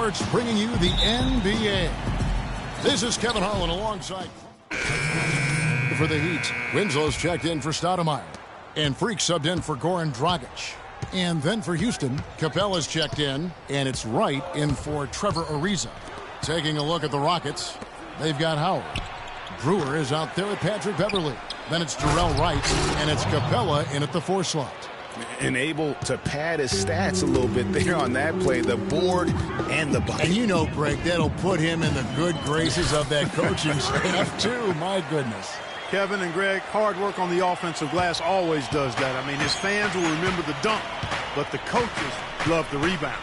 Sports, bringing you the NBA. This is Kevin Harlan alongside for the Heat. Winslow's checked in for Stoudemire. And Freak subbed in for Goran Dragic. And then for Houston, Capella's checked in, and it's Wright in for Trevor Ariza. Taking a look at the Rockets, they've got Howard. Brewer is out there with Patrick Beverley. Then it's Jarrell Wright, and it's Capella in at the 4 slot. And able to pad his stats a little bit there on that play, the board and the bite. And you know, Greg, that'll put him in the good graces of that coaching staff, too. My goodness. Kevin and Greg, hard work on the offensive glass always does that. I mean, his fans will remember the dunk, but the coaches love the rebound.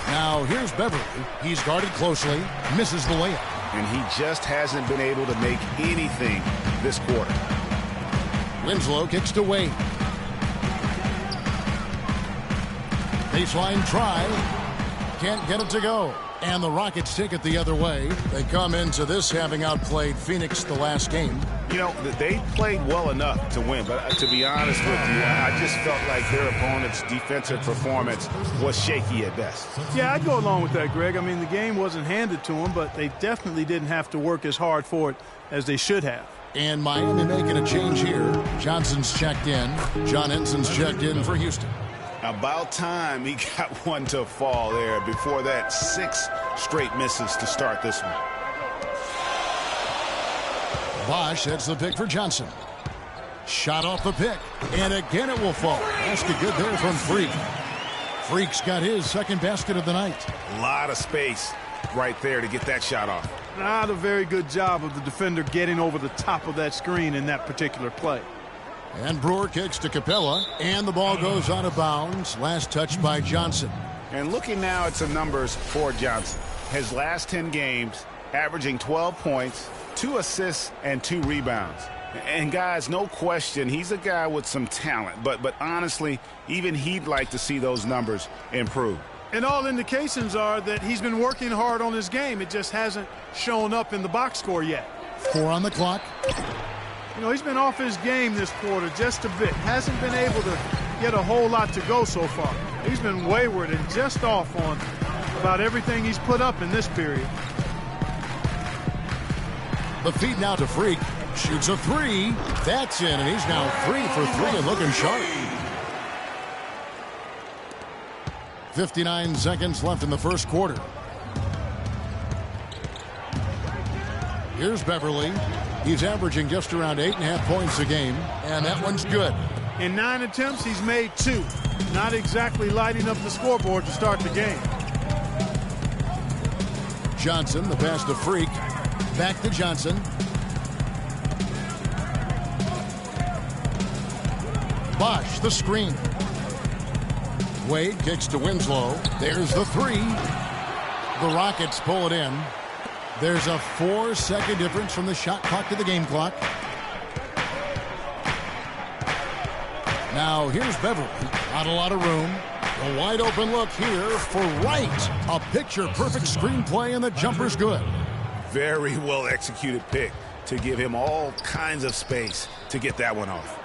Now, here's Beverly. He's guarded closely, misses the layup. And he just hasn't been able to make anything this quarter. Winslow kicks to Wade. Baseline try. Can't get it to go. And the Rockets take it the other way. They come into this having outplayed Phoenix the last game. You know, they played well enough to win, but to be honest with you, I just felt like their opponent's defensive performance was shaky at best. Yeah, I'd go along with that, Greg. I mean, the game wasn't handed to them, but they definitely didn't have to work as hard for it as they should have. And Miami making a change here. Johnson's checked in. John Henson's checked in for Houston. About time he got one to fall there. Before that, 6 straight misses to start this one. Bosch hits the pick for Johnson. Shot off the pick. And again it will fall. Basket good there from Freak. Freak's got his second basket of the night. A lot of space right there to get that shot off. Not a very good job of the defender getting over the top of that screen in that particular play. And Brewer kicks to Capella, and the ball goes out of bounds. Last touch by Johnson. And looking now at some numbers for Johnson. His last 10 games, averaging 12 points, 2 assists, and 2 rebounds. And guys, no question, he's a guy with some talent. But honestly, even he'd like to see those numbers improve. And all indications are that he's been working hard on his game. It just hasn't shown up in the box score yet. 4 on the clock. You know, he's been off his game this quarter just a bit. Hasn't been able to get a whole lot to go so far. He's been wayward and just off on about everything he's put up in this period. The feed now to Freak. Shoots a 3. That's in, and he's now 3 for 3 and looking sharp. 59 seconds left in the first quarter. Here's Beverly. He's averaging just around 8.5 points a game, and that one's good. In 9 attempts, he's made 2. Not exactly lighting up the scoreboard to start the game. Johnson, the pass to Freak. Back to Johnson. Bosch, the screen. Wade kicks to Winslow. There's the 3. The Rockets pull it in. There's a 4-second difference from the shot clock to the game clock. Now here's Beverly. Not a lot of room. A wide open look here for Wright. A picture-perfect screenplay, and the jumper's good. Very well executed pick to give him all kinds of space to get that one off.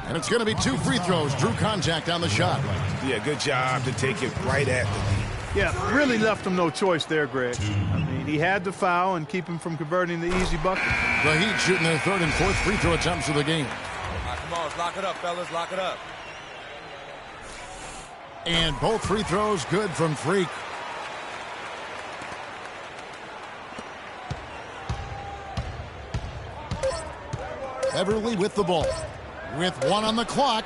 And it's going to be 2 free throws. Drew contact on the shot. Yeah, good job to take it right at the knee. Yeah, really left him no choice there, Greg. I mean, he had to foul and keep him from converting the easy bucket. The Heat shooting their 3rd and 4th free throw attempts of the game. Come on, lock it up, fellas. Lock it up. And both free throws good from Freak. Beverly with the ball. With 1 on the clock.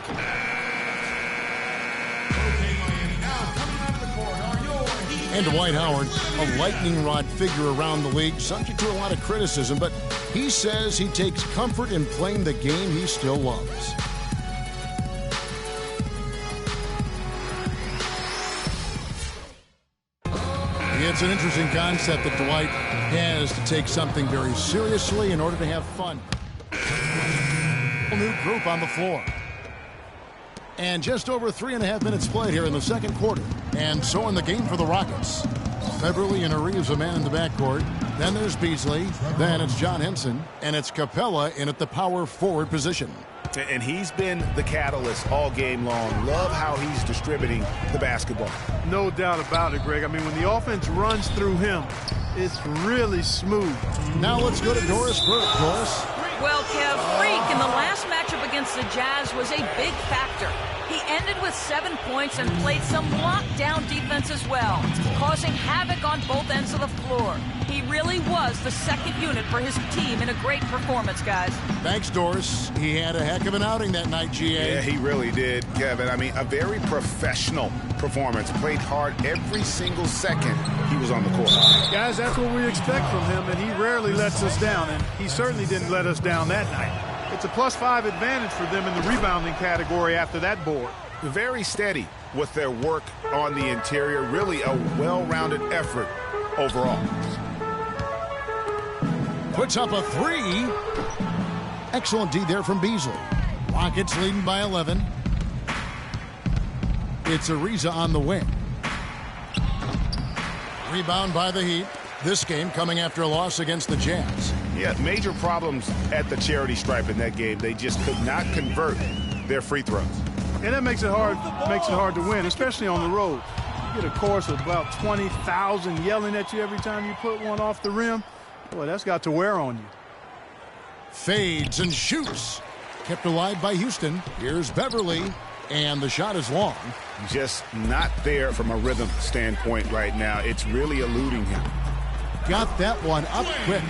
And Dwight Howard, a lightning rod figure around the league, subject to a lot of criticism, but he says he takes comfort in playing the game he still loves. It's an interesting concept that Dwight has to take something very seriously in order to have fun. New group on the floor. And just over 3.5 minutes played here in the second quarter. And so in the game for the Rockets. Beverly and Ariza man in the backcourt. Then there's Beasley. Then it's John Henson. And it's Capella in at the power forward position. And he's been the catalyst all game long. Love how he's distributing the basketball. No doubt about it, Greg. I mean, when the offense runs through him, it's really smooth. Now let's go to Doris Burke. Doris? Well, Kev, Freak in the last matchup against the Jazz was a big factor. He ended with 7 points and played some lockdown defense as well, causing havoc on both ends of the floor. He really was the second unit for his team in a great performance, guys. Thanks, Doris. He had a heck of an outing that night, GA. Yeah, he really did, Kevin. I mean, a very professional performance. Played hard every single second he was on the court. Guys, that's what we expect from him, and he rarely lets us down, and he certainly didn't let us down that night. It's a +5 advantage for them in the rebounding category after that board. Very steady with their work on the interior. Really a well-rounded effort overall. Puts up a 3. Excellent D there from Beasley. Rockets leading by 11. It's Ariza on the wing. Rebound by the Heat. This game coming after a loss against the Jazz. Yeah, major problems at the charity stripe in that game. They just could not convert their free throws. And that makes it hard to win, especially on the road. You get a chorus of about 20,000 yelling at you every time you put one off the rim. Boy, that's got to wear on you. Fades and shoots. Kept alive by Houston. Here's Beverly. And the shot is long. Just not there from a rhythm standpoint right now. It's really eluding him. Got that one up quick.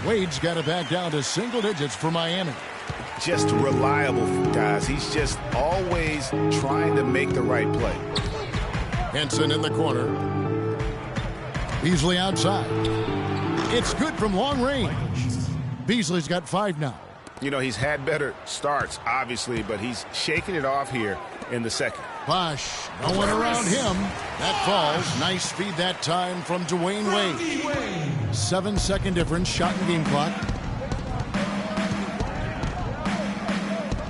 Wade's got it back down to single digits for Miami. Just reliable, guys. He's just always trying to make the right play. Henson in the corner. Beasley outside. It's good from long range. Beasley's got 5 now. You know, he's had better starts, obviously, but he's shaking it off here in the second. Bosh, no one around him. That falls. Nice feed that time from Dwayne Wade. 7-second difference, shot and game clock.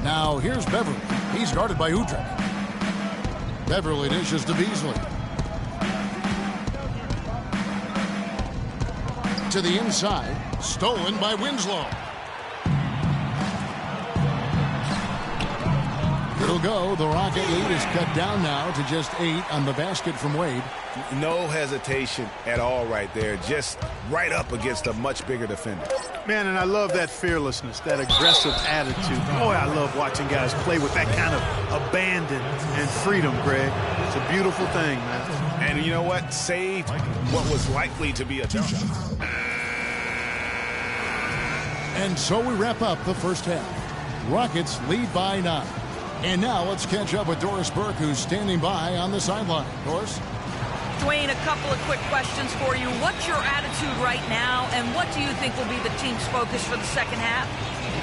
Now here's Beverly. He's guarded by Udrich. Beverly dishes to Beasley. To the inside. Stolen by Winslow. It'll go. The Rocket lead is cut down now to just 8 on the basket from Wade. No hesitation at all right there. Just right up against a much bigger defender. Man, and I love that fearlessness, that aggressive attitude. Boy, I love watching guys play with that kind of abandon and freedom, Greg. It's a beautiful thing, man. And you know what? Saved what was likely to be a jump shot. And so we wrap up the first half. Rockets lead by 9. And now let's catch up with Doris Burke, who's standing by on the sideline. Doris? Dwayne, a couple of quick questions for you. What's your attitude right now, and what do you think will be the team's focus for the second half?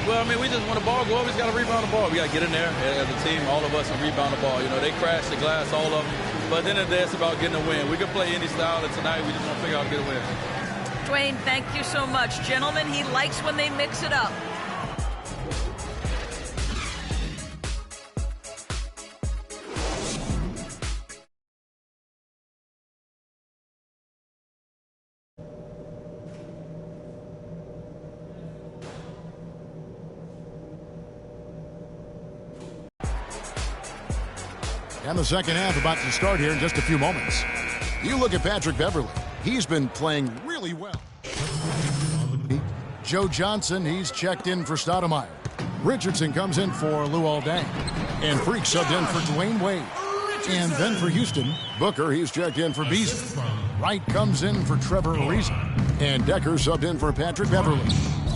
Well, I mean, we just want the ball. We always got to rebound the ball. We got to get in there as a team, all of us, and rebound the ball. You know, they crash the glass, all of them. But at the end of the day, it's about getting a win. We can play any style, and tonight we just want to figure out how to get a win. Dwayne, thank you so much. Gentlemen, he likes when they mix it up. And the second half about to start here in just a few moments. You look at Patrick Beverly. He's been playing really well. Joe Johnson, he's checked in for Stoudemire. Richardson comes in for Luol Deng. And Freak subbed in for Dwayne Wade. And then for Houston, Booker, he's checked in for Beasley. Wright comes in for Trevor Ariza. And Decker subbed in for Patrick Beverly.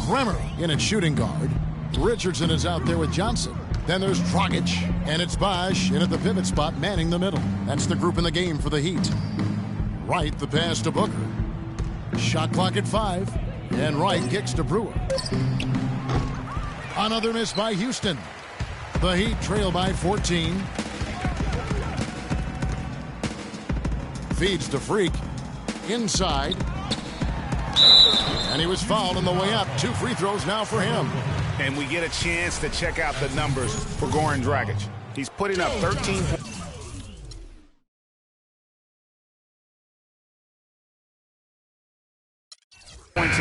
Bremer in at shooting guard. Richardson is out there with Johnson. Then there's Dragic, and it's Bosh in at the pivot spot, manning the middle. That's the group in the game for the Heat. Wright, the pass to Booker. Shot clock at 5, and Wright kicks to Brewer. Another miss by Houston. The Heat trail by 14. Feeds to Freak. Inside. And he was fouled on the way up. 2 free throws now for him. And we get a chance to check out the numbers for Goran Dragic. He's putting up 13 points.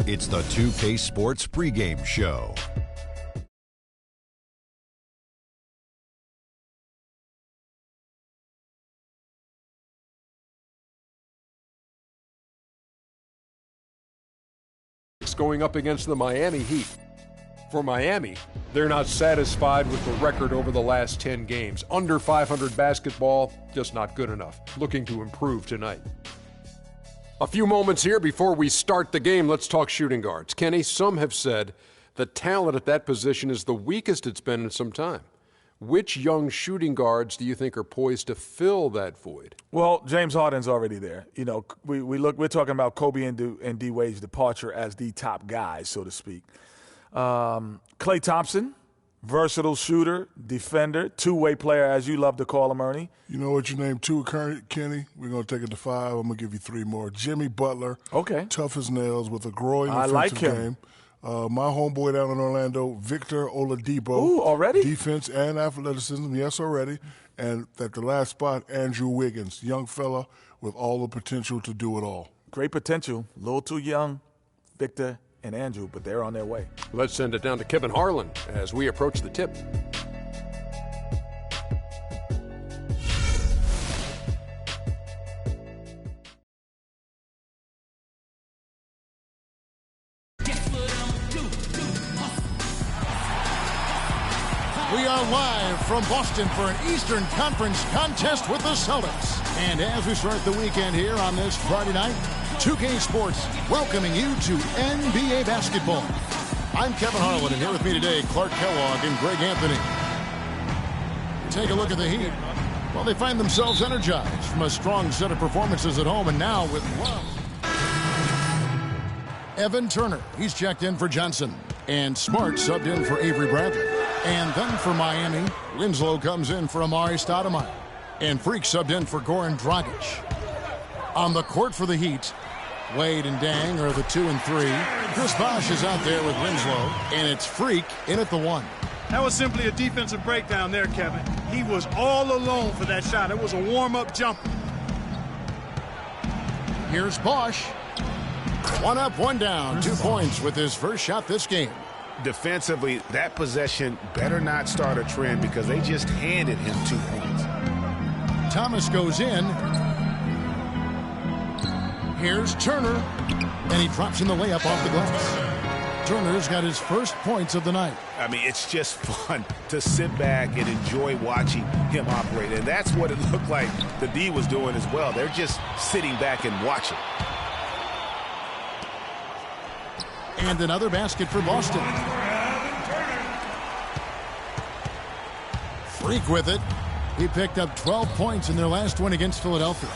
It's the 2K Sports pregame show. Going up against the Miami Heat. For Miami, they're not satisfied with the record over the last 10 games. Under 500 basketball, just not good enough. Looking to improve tonight. A few moments here before we start the game, let's talk shooting guards. Kenny, some have said the talent at that position is the weakest it's been in some time. Which young shooting guards do you think are poised to fill that void? Well, James Harden's already there. You know, we're talking about Kobe and D Wade's departure as the top guys, so to speak. Klay Thompson, versatile shooter, defender, two-way player, as you love to call him, Ernie. You know what you named two, Kenny? We're going to take it to 5. I'm going to give you 3 more. Jimmy Butler. Okay. Tough as nails with a growing offensive game. My homeboy down in Orlando, Victor Oladipo. Ooh, already? Defense and athleticism, yes, already. And at the last spot, Andrew Wiggins, young fella with all the potential to do it all. Great potential. A little too young, Victor and Andrew, but they're on their way. Let's send it down to Kevin Harlan as we approach the tip. We are live from Boston for an Eastern Conference contest with the Celtics. And as we start the weekend here on this Friday night, 2K Sports welcoming you to NBA basketball. I'm Kevin Harlan, and here with me today, Clark Kellogg and Greg Anthony. Take a look at the Heat. Well, they find themselves energized from a strong set of performances at home, and now with love. Evan Turner, he's checked in for Johnson. And Smart subbed in for Avery Bradley. And then for Miami, Winslow comes in for Amari Stoudemire. And Freak subbed in for Goran Dragic. On the court for the Heat, Wade and Dang are the 2 and 3. Chris Bosh is out there with Winslow. And it's Freak in at the 1. That was simply a defensive breakdown there, Kevin. He was all alone for that shot. It was a warm-up jumper. Here's Bosh. 1 up, 1 down. 2 points with his first shot this game. Defensively, that possession better not start a trend because they just handed him 2 points. Thomas goes in. Here's Turner. And he drops in the layup off the glass. Turner's got his first points of the night. I mean, it's just fun to sit back and enjoy watching him operate. And that's what it looked like the D was doing as well. They're just sitting back and watching. And another basket for Boston. Freak with it. He picked up 12 points in their last win against Philadelphia.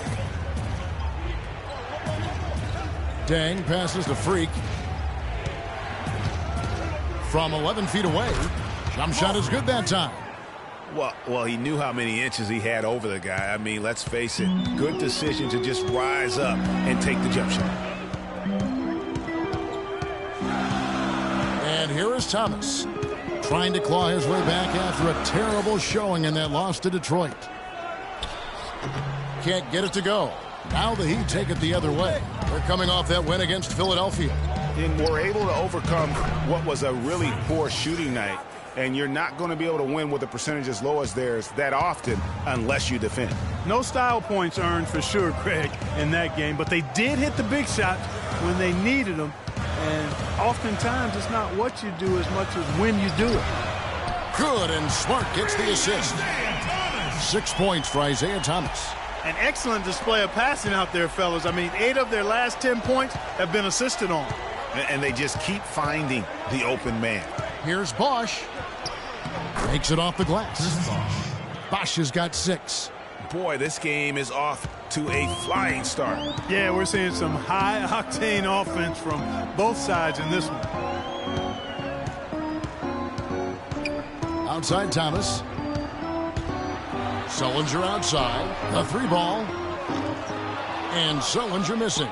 Dang passes to Freak. From 11 feet away. Jump shot is good that time. Well, he knew how many inches he had over the guy. I mean, let's face it. Good decision to just rise up and take the jump shot. And here is Thomas, trying to claw his way back after a terrible showing in that loss to Detroit. Can't get it to go. Now the Heat take it the other way. They're coming off that win against Philadelphia. And we're able to overcome what was a really poor shooting night. And you're not going to be able to win with a percentage as low as theirs that often unless you defend. No style points earned for sure, Greg, in that game. But they did hit the big shots when they needed them. And oftentimes, it's not what you do as much as when you do it. Good, and Smart gets the assist. 6 points for Isaiah Thomas. An excellent display of passing out there, fellas. I mean, 8 of their last 10 points have been assisted on. And they just keep finding the open man. Here's Bosh. Makes it off the glass. Bosh has got 6. Boy, this game is off to a flying start. Yeah, we're seeing some high-octane offense from both sides in this one. Outside Thomas. Sullinger outside. The 3 ball. And Sullinger missing.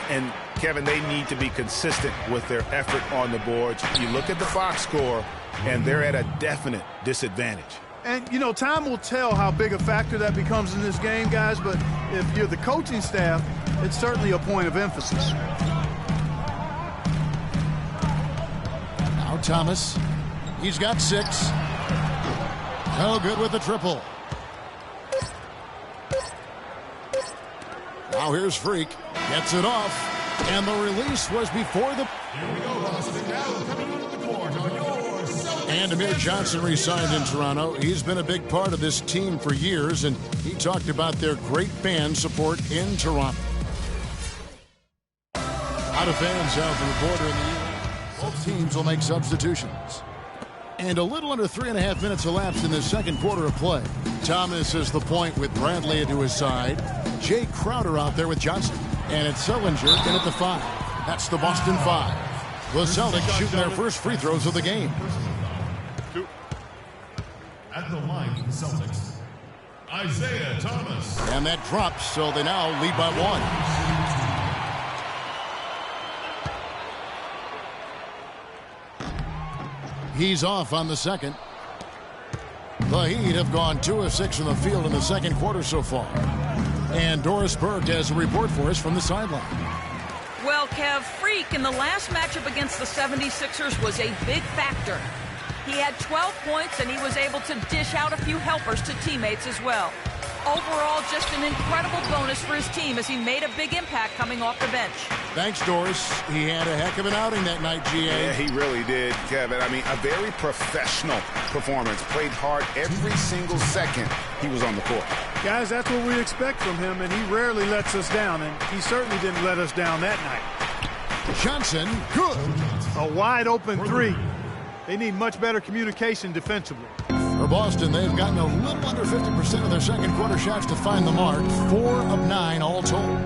And, Kevin, they need to be consistent with their effort on the boards. You look at the box score, and they're at a definite disadvantage. And, you know, time will tell how big a factor that becomes in this game, guys, but if you're the coaching staff, it's certainly a point of emphasis. Thomas. He's got 6. No good with the triple. Now here's Freak. Gets it off. And the release was before the... Here we go, Boston. Now coming into the court on your Celtics. And Amir Johnson re-signed in Toronto. He's been a big part of this team for years, and he talked about their great fan support in Toronto. Out of fans south of the border in the U.S. Both teams will make substitutions. And a little under 3.5 minutes elapsed in the second quarter of play. Thomas is the point with Bradley to his side. Jay Crowder out there with Johnson. And it's Sullinger in at the 5. That's the Boston 5. The Celtics shooting their first free throws of the game. At the line for the Celtics, Isaiah Thomas. And that drops, so they now lead by 1. He's off on the second. The Heat have gone 2 of 6 from the field in the second quarter so far. And Doris Burke has a report for us from the sideline. Well, Kev, Freak in the last matchup against the 76ers was a big factor. He had 12 points, and he was able to dish out a few helpers to teammates as well. Overall, just an incredible bonus for his team as he made a big impact coming off the bench. Thanks, Doris. He had a heck of an outing that night, GA. Yeah, he really did, Kevin. I mean, a very professional performance. Played hard every single second he was on the court. Guys, that's what we expect from him, and he rarely lets us down, and he certainly didn't let us down that night. Johnson, good. A wide-open 3. They need much better communication defensively. For Boston, they've gotten a little under 50% of their second quarter shots to find the mark. 4 of 9 all told.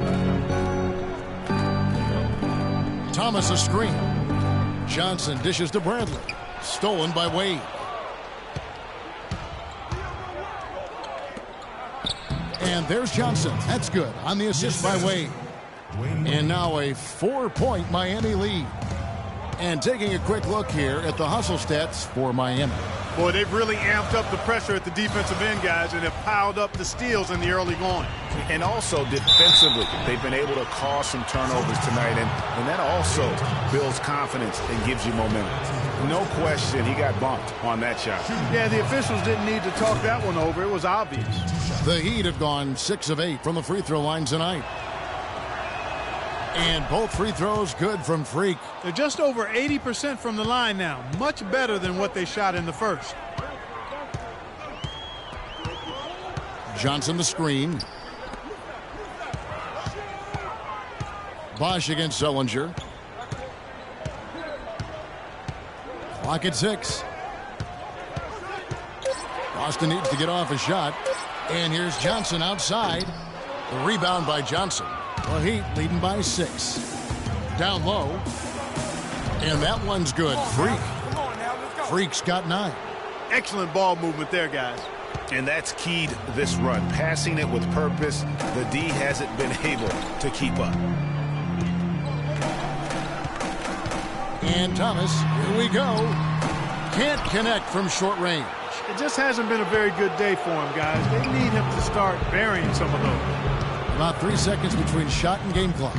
Thomas a screen. Johnson dishes to Bradley. Stolen by Wade. And there's Johnson. That's good on the assist by Wade. And now a 4-point Miami lead. And taking a quick look here at the hustle stats for Miami. Boy, they've really amped up the pressure at the defensive end, guys, and have piled up the steals in the early going. And also defensively, they've been able to cause some turnovers tonight, and that also builds confidence and gives you momentum. No question he got bumped on that shot. Yeah, the officials didn't need to talk that one over. It was obvious. The Heat have gone 6 of 8 from the free throw line tonight. And both free throws good from Freak. They're just over 80% from the line now. Much better than what they shot in the first. Johnson the screen. Bosch against Sullinger. Clock at 6. Boston needs to get off a shot. And here's Johnson outside. The rebound by Johnson. The Heat leading by 6. Down low. And that one's good. Freak. Freak's got 9. Excellent ball movement there, guys. And that's keyed this run. Passing it with purpose. The D hasn't been able to keep up. And Thomas, here we go. Can't connect from short range. It just hasn't been a very good day for him, guys. They need him to start burying some of those. About 3 seconds between shot and game clock.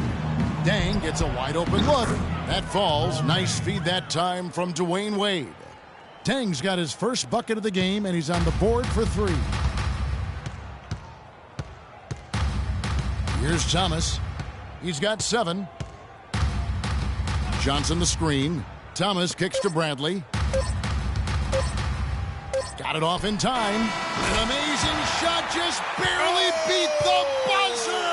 Dang gets a wide open look. That falls. Nice feed that time from Dwayne Wade. Dang's got his first bucket of the game, and he's on the board for 3. Here's Thomas. He's got 7. Johnson the screen. Thomas kicks to Bradley. Got it off in time. An amazing shot, just barely beat the buzzer.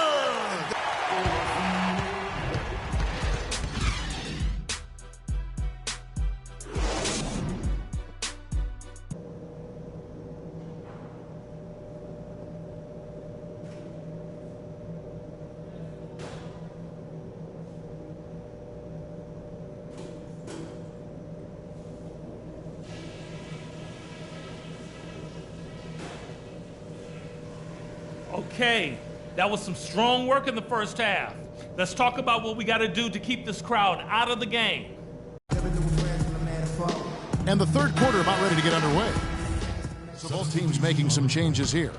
Okay, that was some strong work in the first half. Let's talk about what we got to do to keep this crowd out of the game. And the third quarter about ready to get underway. So both teams making some changes here.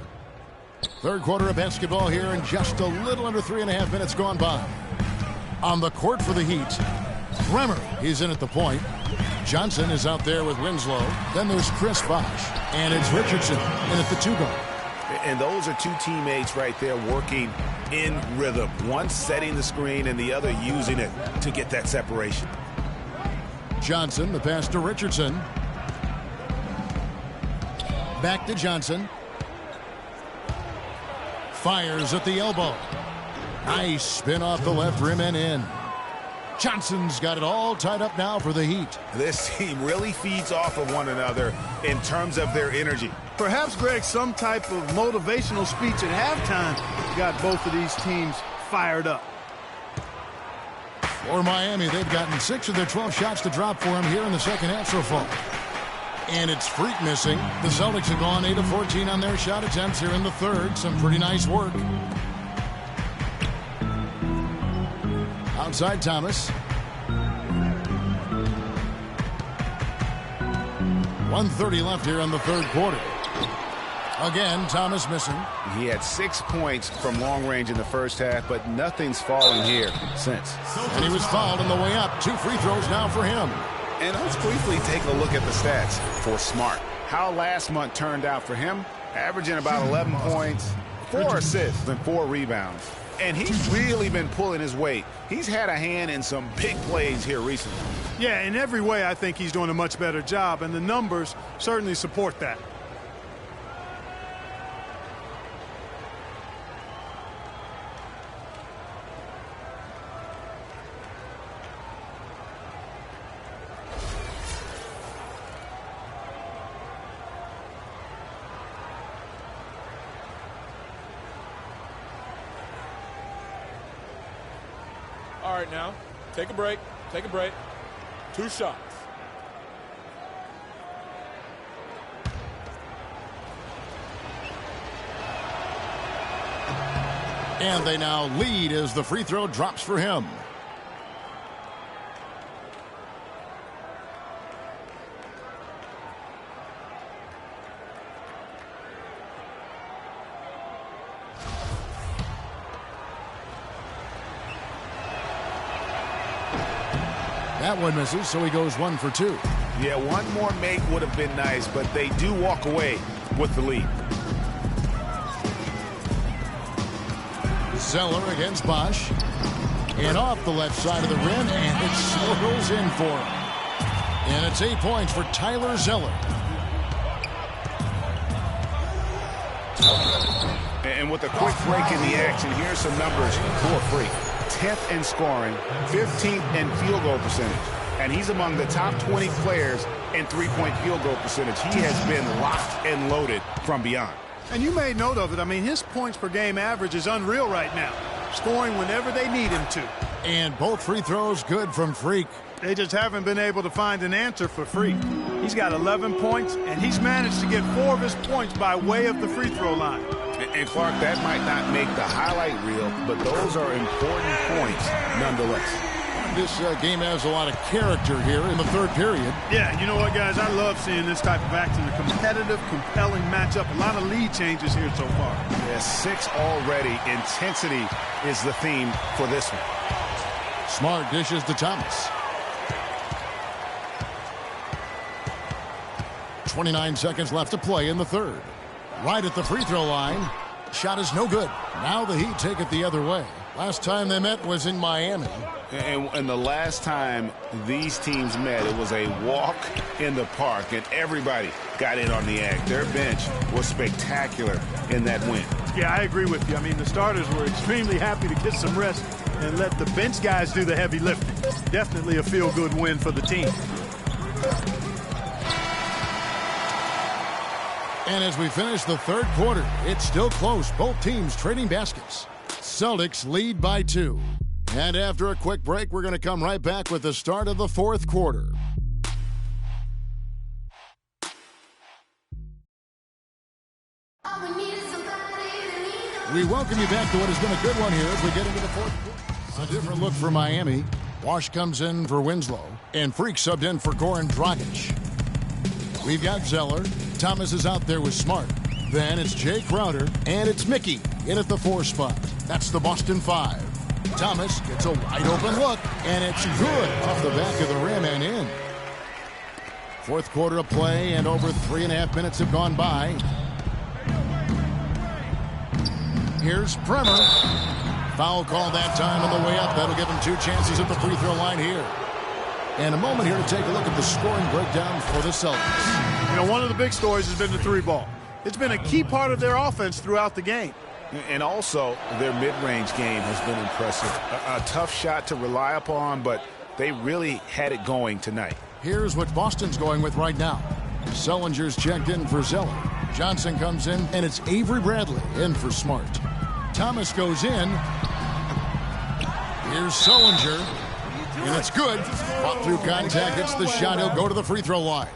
Third quarter of basketball here, and just a little under 3.5 minutes gone by. On the court for the Heat, Bremer, he's in at the point. Johnson is out there with Winslow. Then there's Chris Bosh. And it's Richardson in at the 2 guard. And those are 2 teammates right there working in rhythm. One setting the screen and the other using it to get that separation. Johnson, the pass to Richardson. Back to Johnson. Fires at the elbow. Nice spin off the left rim and in. Johnson's got it all tied up now for the Heat. This team really feeds off of one another in terms of their energy. Perhaps, Greg, some type of motivational speech at halftime got both of these teams fired up. For Miami, they've gotten 6 of their 12 shots to drop for him here in the second half so far. And it's Freak missing. The Celtics have gone 8 of 14 on their shot attempts here in the third. Some pretty nice work. Outside Thomas. 1:30 left here in the third quarter. Again, Thomas missing. He had 6 points from long range in the first half, but nothing's fallen here since. And he was fouled on the way up. 2 free throws now for him. And let's briefly take a look at the stats for Smart. How last month turned out for him, averaging about 11 points, 4 assists, and 4 rebounds. And he's really been pulling his weight. He's had a hand in some big plays here recently. Yeah, in every way, I think he's doing a much better job, and the numbers certainly support that. All right, now, take a break. Take a break. 2 shots. And they now lead as the free throw drops for him. That one misses, so he goes 1 for 2. Yeah, one more make would have been nice, but they do walk away with the lead. Zeller against Bosh. And off the left side of the rim, and it swirls in for him. And it's 8 points for Tyler Zeller. And with a quick break in the action, here's some numbers for Freak. 10th in scoring, 15th in field goal percentage. And he's among the top 20 players in three-point field goal percentage. He has been locked and loaded from beyond. And you made note of it. I mean, his points per game average is unreal right now, scoring whenever they need him to. And both free throws good from Freak. They just haven't been able to find an answer for Freak. He's got 11 points, and he's managed to get 4 of his points by way of the free throw line. And Clark, that might not make the highlight reel, but those are important points nonetheless. This game has a lot of character here in the third period. Yeah, you know what, guys? I love seeing this type of action. A competitive, compelling matchup. A lot of lead changes here so far. Yeah, 6 already. Intensity is the theme for this one. Smart dishes to Thomas. 29 seconds left to play in the third. Right at the free throw line. Shot is no good. Now the Heat take it the other way. Last time they met was in Miami. And the last time these teams met, it was a walk in the park, and everybody got in on the act. Their bench was spectacular in that win. Yeah, I agree with you. I mean, the starters were extremely happy to get some rest and let the bench guys do the heavy lifting. Definitely a feel-good win for the team. And as we finish the third quarter, it's still close. Both teams trading baskets. Celtics lead by 2. And after a quick break, we're going to come right back with the start of the fourth quarter. We welcome you back to what has been a good one here as we get into the fourth quarter. A different look for Miami. Wash comes in for Winslow, and Freak subbed in for Goran Dragic. We've got Zeller. Thomas is out there with Smart. Then it's Jay Crowder, and it's Mickey in at the 4 spot. That's the Boston 5. Thomas gets a wide open look, and it's good off the back of the rim and in. Fourth quarter of play, and over 3.5 minutes have gone by. Here's Bremer. Foul call that time on the way up. That'll give him 2 chances at the free throw line here. And a moment here to take a look at the scoring breakdown for the Celtics. You know, one of the big stories has been the 3 ball. It's been a key part of their offense throughout the game. And also, their mid-range game has been impressive. A tough shot to rely upon, but they really had it going tonight. Here's what Boston's going with right now. Sullinger's checked in for Zeller. Johnson comes in, and it's Avery Bradley in for Smart. Thomas goes in. Here's Sullinger. And it's good. Fought through contact, hits the shot. He'll go to the free throw line.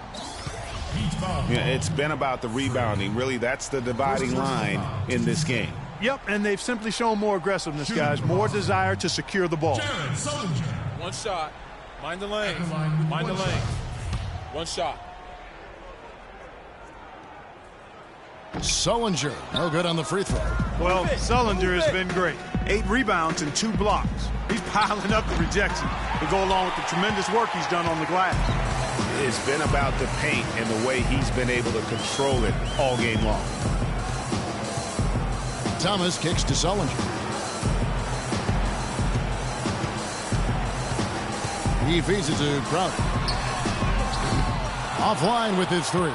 Yeah, it's been about the rebounding. Really, that's the dividing line in this game. Yep, and they've simply shown more aggressiveness, guys. More desire to secure the ball. One shot. Mind the lane. Mind the lane. One shot. Sullinger, no good on the free throw. Well, Sullinger has been great. 8 rebounds and 2 blocks. He's piling up the rejection to go along with the tremendous work he's done on the glass. It's been about the paint and the way he's been able to control it all game long. Thomas kicks to Sullinger. He feeds it to Crowder. Offline with his 3.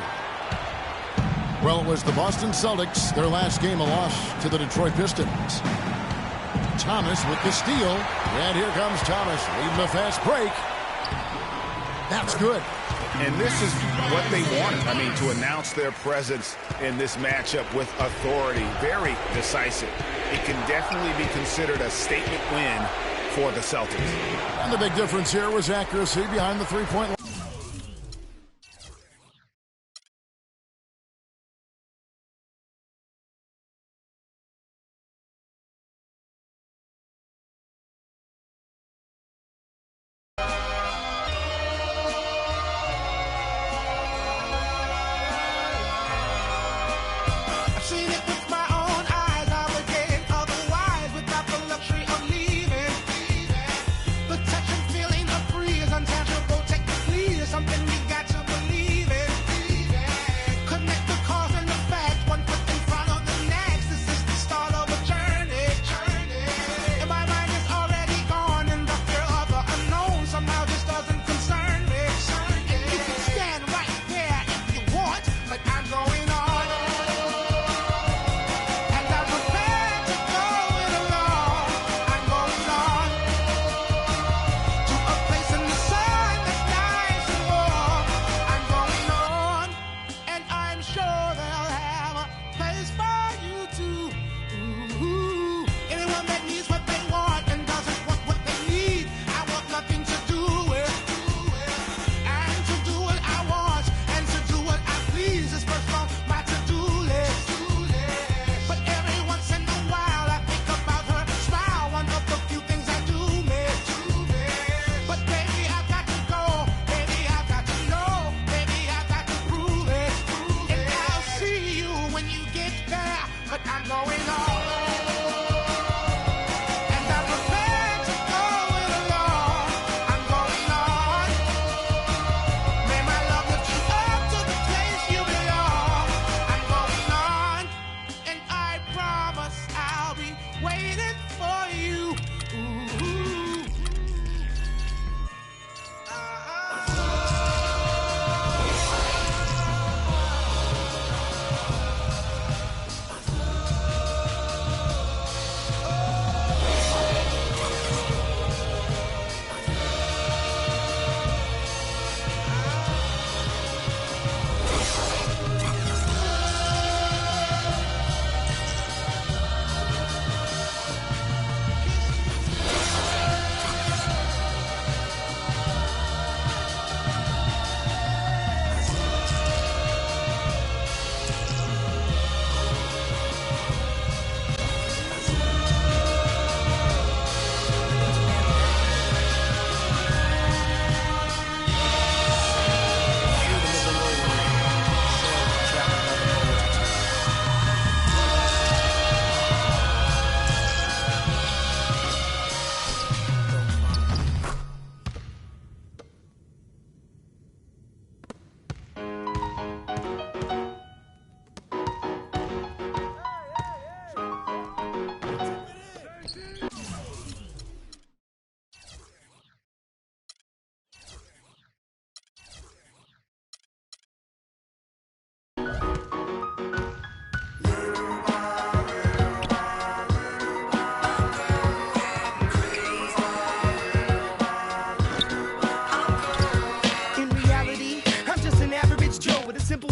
Well, it was the Boston Celtics, their last game a loss to the Detroit Pistons. Thomas with the steal. And here comes Thomas leading the fast break. That's good. And this is what they wanted. I mean, to announce their presence in this matchup with authority. Very decisive. It can definitely be considered a statement win for the Celtics. And the big difference here was accuracy behind the 3-point line.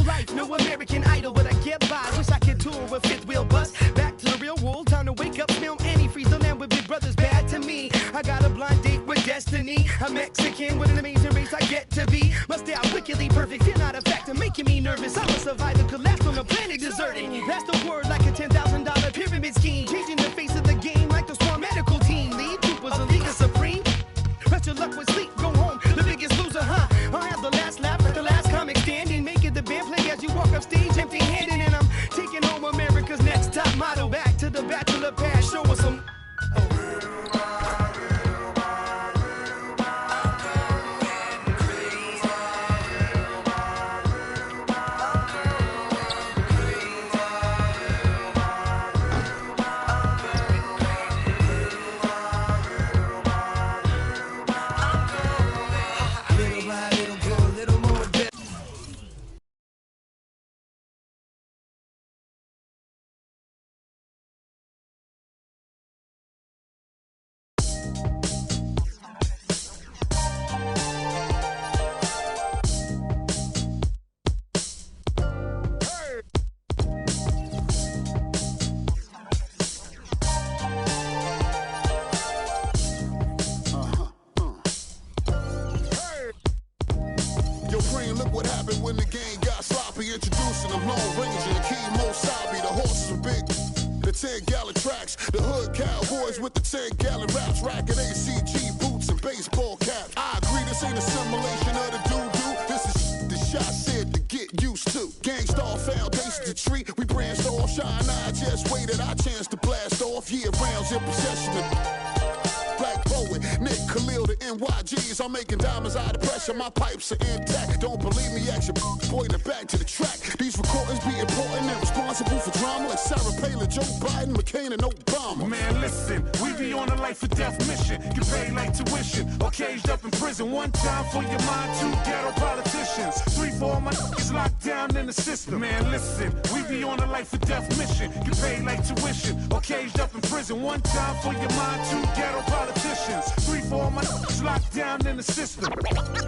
life, no American Idol, but I get by. Wish I could tour with fifth wheel bus. Back to the real world, time to wake up, film antifreeze. The land with big brothers bad to me. I got a blind date with destiny. I'm Mexican with an amazing race I get to be. Must stay out wickedly perfect, you're not a factor, making me nervous. I'm a survivor, collapsed on the planet deserted. That's the word, like a $10,000 pyramid scheme. Changing the face of the game like the Swan medical team. Lead troopers, a league of supreme. Rest your luck with sleep, go home, the biggest loser, huh? I'll have the last laugh at the last comic standing. Make it the band play as you walk up stage empty-handed. And I'm taking home America's next top model. Back to the bachelor pad, show us some... Look what happened when the game got sloppy. Introducing the Lone Ranger, Kimo Sabi. The horses are big, the 10-gallon tracks. The hood cowboys with the 10-gallon raps. Racking ACG boots and baseball caps. I agree, this ain't a simulation of the doo-doo. This is the shot said to get used to. Gangstar foundation to treat. We branched off, shine. I just waited our chance to blast off. Year rounds in possession of Black Poet, Nick Khalil, the NYGs. I'm making diamonds out of pressure. My pipes are intact. Don't believe me? Ask your boy to back to the track. These recordings be important and responsible for drama like Sarah Palin, Joe Biden, McCain, and Obama. Man, listen, we be on a life or death mission. Get paid like tuition or caged up in prison. One time for your mind, two ghetto politicians. 3 for all my niggas locked down in the system. Man, listen, we be on a life or death mission. Get paid like tuition or caged up in prison. One time for your mind, two ghetto politicians. 3 for all my niggas locked down in the system.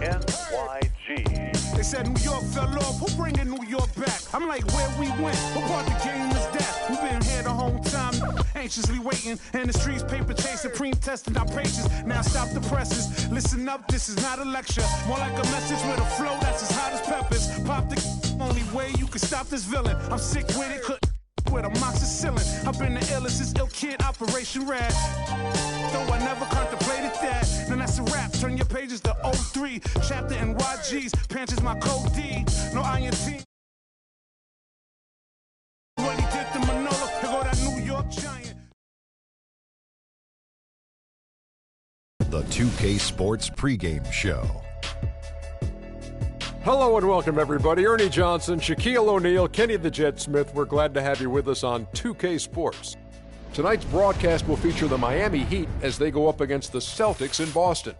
NYG. They said New York fell off. Who bringing New York back? I'm like, where we went? What part the game is that? We've been here the whole time, anxiously waiting. And the streets paper chase, supreme testing our patience. Now stop the presses. Listen up, this is not a lecture. More like a message with a flow that's as hot as peppers. Pop the only way you can stop this villain. I'm sick with it, couldn't with amoxicillin. I've been the illest since Ill Kid Operation Red. Though I never contemplated that. Then that's a rap. Turn your pages to 03. Chapter NYG's. Panches my code D. No INT. What he did to Manolo. Here go that New York Giant. The 2K Sports pregame show. Hello and welcome, everybody. Ernie Johnson, Shaquille O'Neal, Kenny the Jet Smith. We're glad to have you with us on 2K Sports. Tonight's broadcast will feature the Miami Heat as they go up against the Celtics in Boston.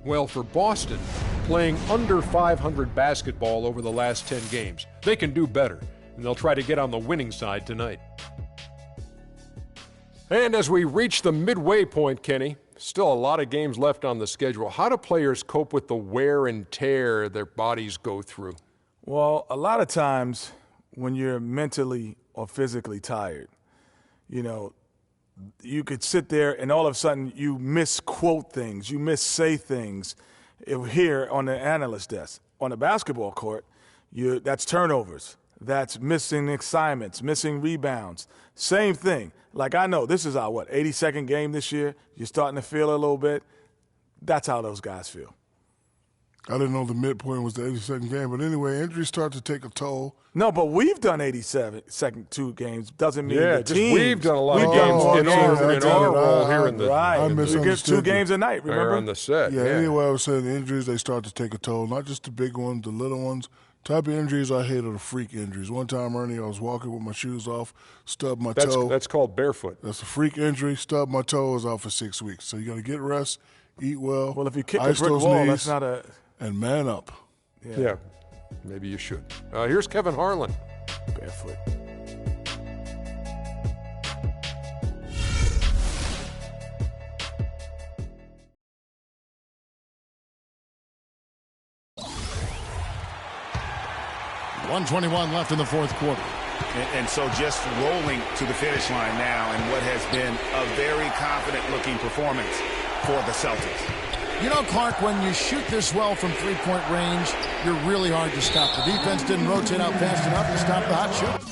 Well, for Boston, playing under 500 basketball over the last 10 games, they can do better, and they'll try to get on the winning side tonight. And as we reach the midway point, Kenny, still a lot of games left on the schedule. How do players cope with the wear and tear their bodies go through? Well, a lot of times when you're mentally or physically tired, you know, you could sit there and all of a sudden you misquote things, you missay things here on the analyst desk. On the basketball court, that's turnovers. That's missing assignments, missing rebounds. Same thing. Like I know this is our, 82nd game this year. You're starting to feel a little bit. That's how those guys feel. I didn't know the midpoint was the 82nd game. But anyway, injuries start to take a toll. No, but we've done 82nd 2 games. Doesn't mean the team. We've done a lot of games in our role here in the right. I misunderstood 2 games a night, remember? On the set. Yeah, anyway, I was saying the injuries, they start to take a toll. Not just the big ones, the little ones. Type of injuries I hate are the freak injuries. One time, Ernie, I was walking with my shoes off, stubbed my toe. That's called barefoot. That's a freak injury. Stubbed my toe, is out for 6 weeks. So you got to get rest, eat well. Well, if you kick a brick wall, that's not a... And man up. Yeah, maybe you should. Here's Kevin Harlan. Barefoot. 1:21 left in the fourth quarter. And so just rolling to the finish line now in what has been a very confident-looking performance for the Celtics. You know, Clark, when you shoot this well from three-point range, you're really hard to stop. The defense didn't rotate out fast enough to stop the hot shot.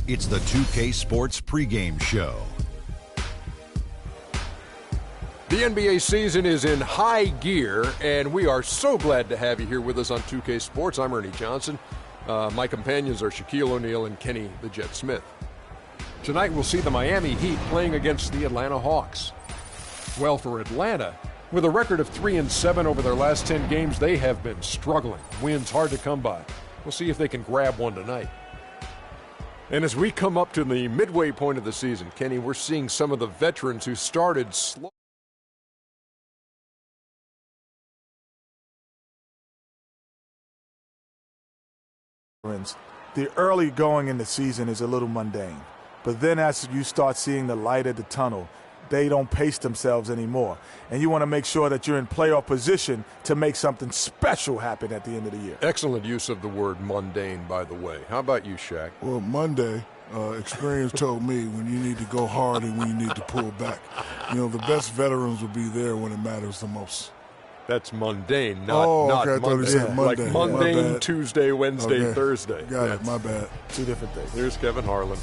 It's the 2K Sports pregame show. The NBA season is in high gear, and we are so glad to have you here with us on 2K Sports. I'm Ernie Johnson. My companions are Shaquille O'Neal and Kenny the Jet Smith. Tonight we'll see the Miami Heat playing against the Atlanta Hawks. Well, for Atlanta, with a record of 3-7 over their last 10 games, they have been struggling. Wins hard to come by. We'll see if they can grab one tonight. And as we come up to the midway point of the season, Kenny, we're seeing some of the veterans who started slow. The early going in the season is a little mundane. But then as you start seeing the light at the tunnel, they don't pace themselves anymore. And you want to make sure that you're in playoff position to make something special happen at the end of the year. Excellent use of the word mundane, by the way. How about you, Shaq? Well, Monday Experience told me when you need to go hard and when you need to pull back. You know, the best veterans will be there when it matters the most. That's mundane, not okay, Monday. Monday. Like mundane Tuesday, Wednesday, Thursday. Got it, my bad. Two different things. Here's Kevin Harlan.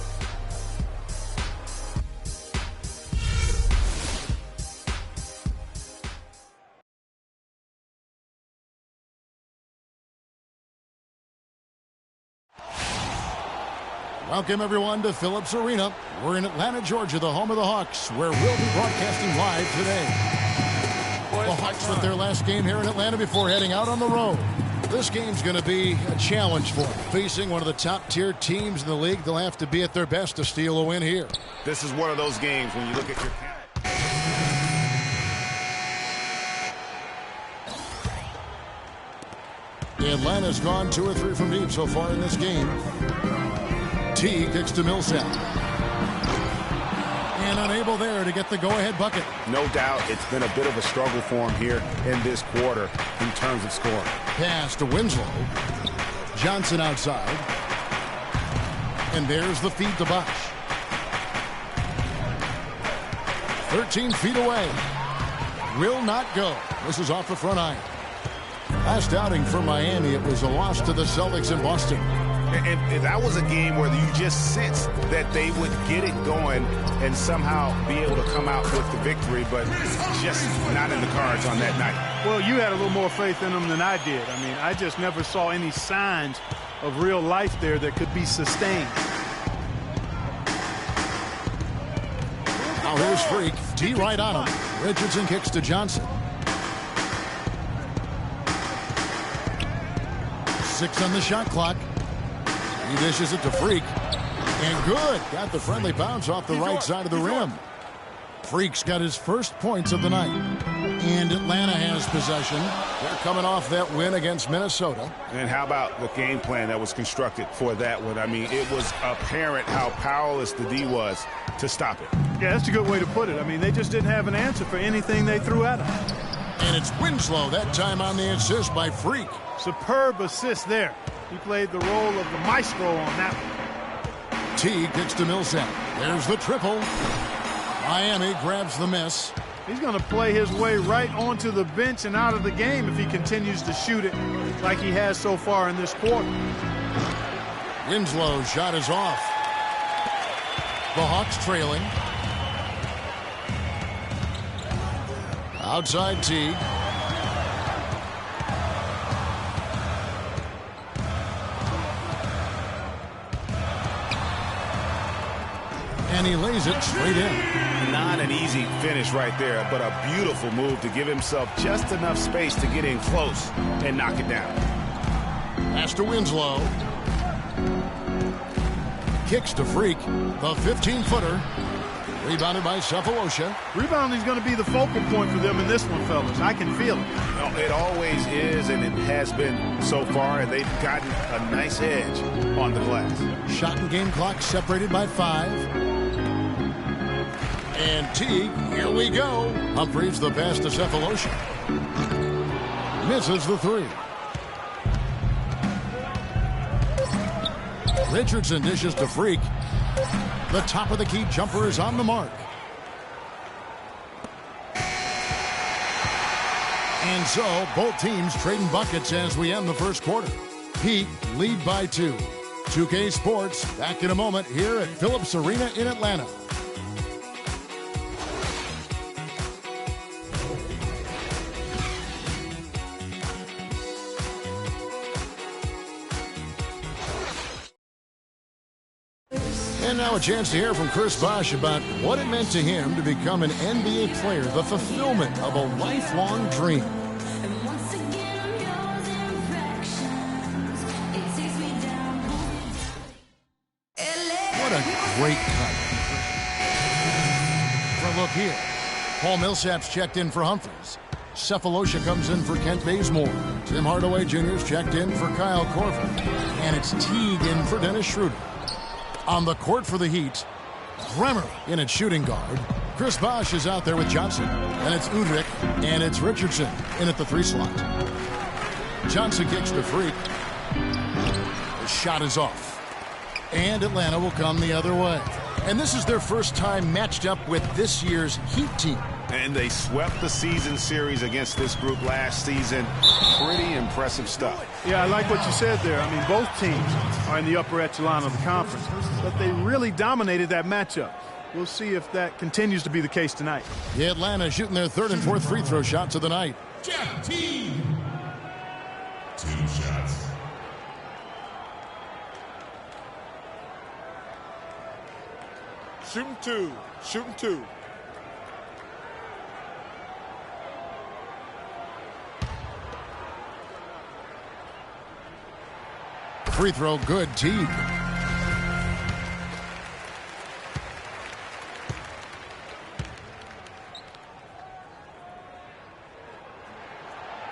Welcome, everyone, to Phillips Arena. We're in Atlanta, Georgia, the home of the Hawks, where we'll be broadcasting live today. The Hawks with their last game here in Atlanta before heading out on the road. This game's going to be a challenge for them. Facing one of the top-tier teams in the league, they'll have to be at their best to steal a win here. This is one of those games when you look at your Atlanta's gone 2 or 3 from deep so far in this game. T kicks to Millsap. And unable there to get the go-ahead bucket. No doubt it's been a bit of a struggle for him here in this quarter in terms of scoring. Pass to Winslow. Johnson outside. And there's the feed to Bosch. 13 feet away. Will not go. This is off the front iron. Last outing for Miami, it was a loss to the Celtics in Boston. And that was a game where you just sensed that they would get it going and somehow be able to come out with the victory, but just not in the cards on that night. Well, you had a little more faith in them than I did. I mean, I just never saw any signs of real life there that could be sustained. Now here's Freak. T right on him. Richardson kicks to Johnson. 6 on the shot clock. He dishes it to Freak. And good. Got the friendly bounce off the right side of the rim. Freak's got his first points of the night. And Atlanta has possession. They're coming off that win against Minnesota. And how about the game plan that was constructed for that one? I mean, it was apparent how powerless the D was to stop it. Yeah, that's a good way to put it. I mean, they just didn't have an answer for anything they threw at him. And it's Winslow that time on the assist by Freak. Superb assist there. He played the role of the maestro on that one. T kicks to Millsap. There's the triple. Miami grabs the miss. He's going to play his way right onto the bench and out of the game if he continues to shoot it like he has so far in this quarter. Winslow's shot is off. The Hawks trailing. Outside T. And he lays it straight in. Not an easy finish right there, but a beautiful move to give himself just enough space to get in close and knock it down. Pass to Winslow. Kicks to Freak. The 15-footer. Rebounded by Cephalosha. Rebounding is going to be the focal point for them in this one, fellas. I can feel it. Well, it always is, and it has been so far, and they've gotten a nice edge on the glass. Shot and game clock separated by 5. And T, here we go. Humphries the pass to Cephalosha. Misses the 3. Richardson dishes to Freak. The top of the key jumper is on the mark. And so, both teams trading buckets as we end the first quarter. Heat lead by 2. 2K Sports back in a moment here at Phillips Arena in Atlanta. And now a chance to hear from Chris Bosh about what it meant to him to become an NBA player, the fulfillment of a lifelong dream. What a great cut. For a look here, Paul Millsap's checked in for Humphries. Cephalosha comes in for Kent Bazemore. Tim Hardaway Jr.'s checked in for Kyle Korver. And it's Teague in for Dennis Schroeder. On the court for the Heat, Bremer in at shooting guard. Chris Bosh is out there with Johnson. And it's Udrich, and it's Richardson in at the 3 slot. Johnson kicks to Freak. The shot is off. And Atlanta will come the other way. And this is their first time matched up with this year's Heat team. And they swept the season series against this group last season. Pretty impressive stuff. Yeah, I like what you said there. I mean, both teams are in the upper echelon of the conference, but they really dominated that matchup. We'll see if that continues to be the case tonight. The Atlanta shooting their third and fourth free throw shots of the night. Jeff Teague. 2 shots. Shooting 2. Shooting 2. Free throw good, Teague.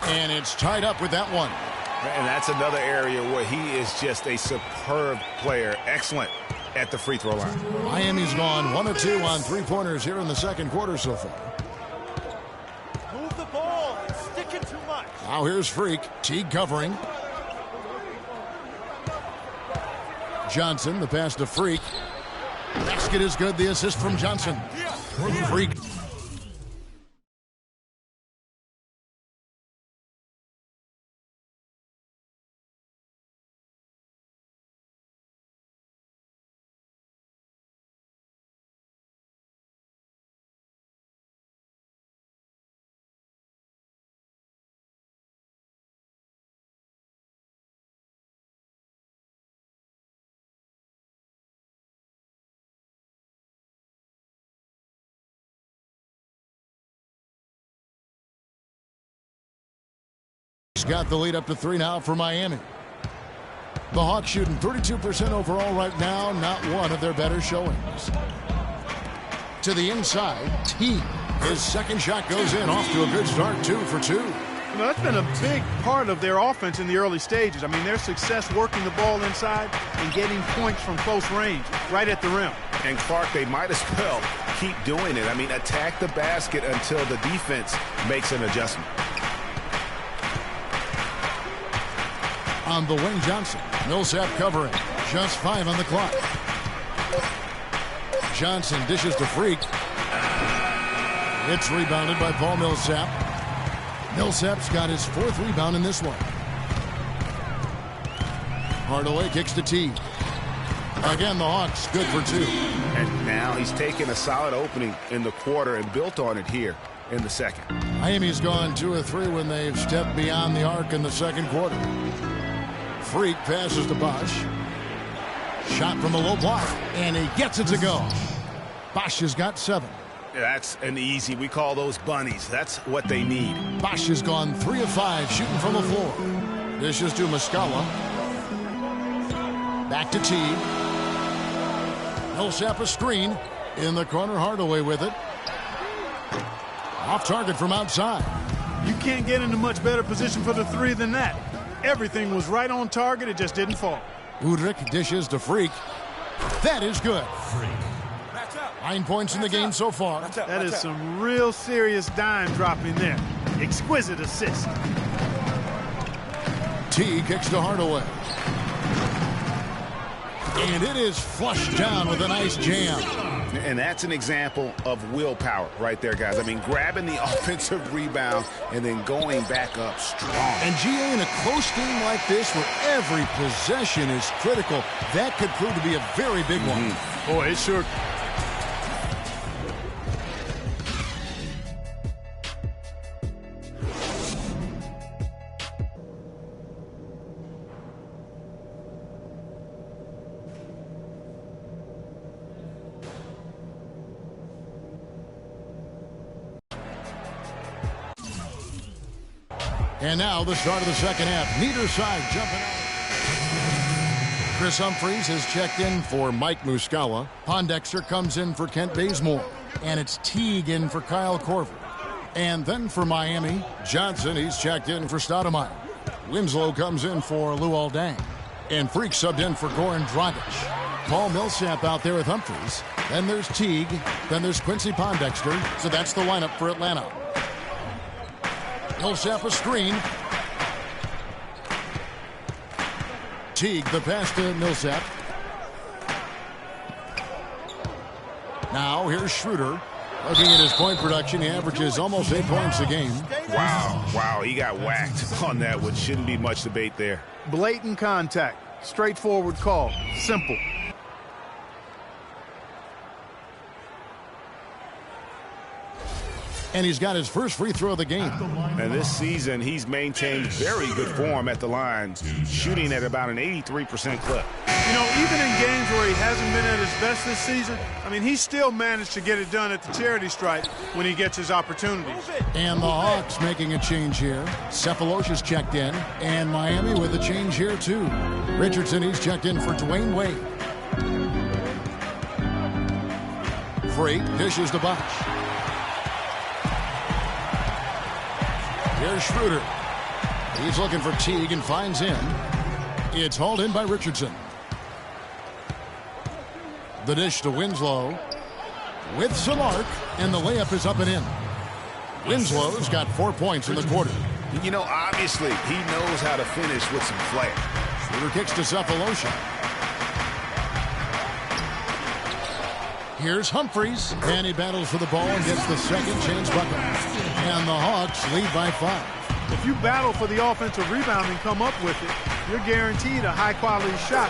And it's tied up with that one. And that's another area where he is just a superb player. Excellent at the free throw line. Miami's gone 1 of 2 on three-pointers here in the second quarter so far. Move the ball. It's sticking too much. Now here's Freak. Teague covering. Johnson, the pass to Freak. Basket is good. The assist from Johnson. Freak. Got the lead up to 3 now for Miami. The Hawks shooting 32% overall right now, not one of their better showings. To the inside, Teague. His second shot goes in, off to a good start, 2 for 2. You know, that's been a big part of their offense in the early stages. I mean, their success working the ball inside and getting points from close range, right at the rim. And Clark, they might as well keep doing it. I mean, attack the basket until the defense makes an adjustment. On the wing, Johnson. Millsap covering. Just 5 on the clock. Johnson dishes to Freak. It's rebounded by Paul Millsap. Millsap's got his 4th rebound in this one. Hardaway kicks to Teague. Again, the Hawks good for 2. And now he's taken a solid opening in the quarter and built on it here in the second. Miami's gone 2 of 3 when they've stepped beyond the arc in the second quarter. Freak passes to Bosch. Shot from the low block, and he gets it to go. Bosch has got 7. That's an easy. We call those bunnies. That's what they need. Bosch has gone 3 of 5 shooting from the floor. Dishes to Muscala. Back to Teague. Millsap a screen. In the corner, Hardaway with it. Off target from outside. You can't get into much better position for the 3 than that. Everything was right on target. It just didn't fall. Udrich dishes to Freak. That is good. 9 points in the game so far. That is some real serious dime dropping there. Exquisite assist. T kicks to Hardaway. And it is flushed down with a nice jam. And that's an example of willpower right there, guys. I mean, grabbing the offensive rebound and then going back up strong. And GA, in a close game like this where every possession is critical, that could prove to be a very big one. Boy, it sure. And now the start of the second half. Neither side jumping out. Chris Humphries has checked in for Mike Muscala. Pondexter comes in for Kent Bazemore. And it's Teague in for Kyle Korver. And then for Miami, Johnson, he's checked in for Stoudemire. Winslow comes in for Luol Deng. And Freak subbed in for Goran Dragic. Paul Millsap out there with Humphries. Then there's Teague. Then there's Quincy Pondexter. So that's the lineup for Atlanta. Millsap a screen. Teague the pass to Millsap. Now here's Schroeder. Looking at his point production, he averages almost 8 points a game. Wow, he got whacked on that one. Shouldn't be much debate there. Blatant contact. Straightforward call. Simple. And he's got his first free throw of the game. And this season, he's maintained very good form at the line, shooting at about an 83% clip. You know, even in games where he hasn't been at his best this season, I mean, he still managed to get it done at the charity stripe when he gets his opportunities. And the Hawks making a change here. Cephalosha's checked in, and Miami with a change here too. Richardson, he's checked in for Dwayne Wade. Freak dishes to Bosch. Here's Schroeder. He's looking for Teague and finds him. It's hauled in by Richardson. The dish to Winslow with some arc, and the layup is up and in. Winslow's got 4 points in the quarter. You know, obviously, he knows how to finish with some flair. Schroeder kicks to Cephalosha. Here's Humphries, and he battles for the ball and gets the second chance bucket. And the Hawks lead by 5. If you battle for the offensive rebound and come up with it, you're guaranteed a high-quality shot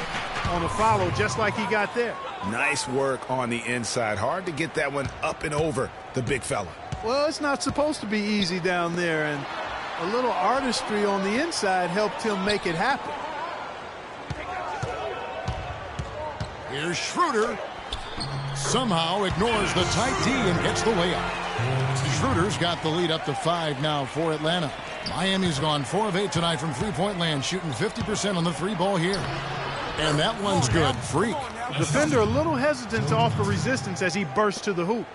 on a follow just like he got there. Nice work on the inside. Hard to get that one up and over the big fella. Well, it's not supposed to be easy down there, and a little artistry on the inside helped him make it happen. Here's Schroeder. Somehow ignores the tight D and gets the layup. Schroeder's got the lead up to 5 now for Atlanta. Miami's gone 4 of 8 tonight from three-point land, shooting 50% on the 3-ball here. And that one's good. Freak. Defender a little hesitant to offer resistance as he bursts to the hoop.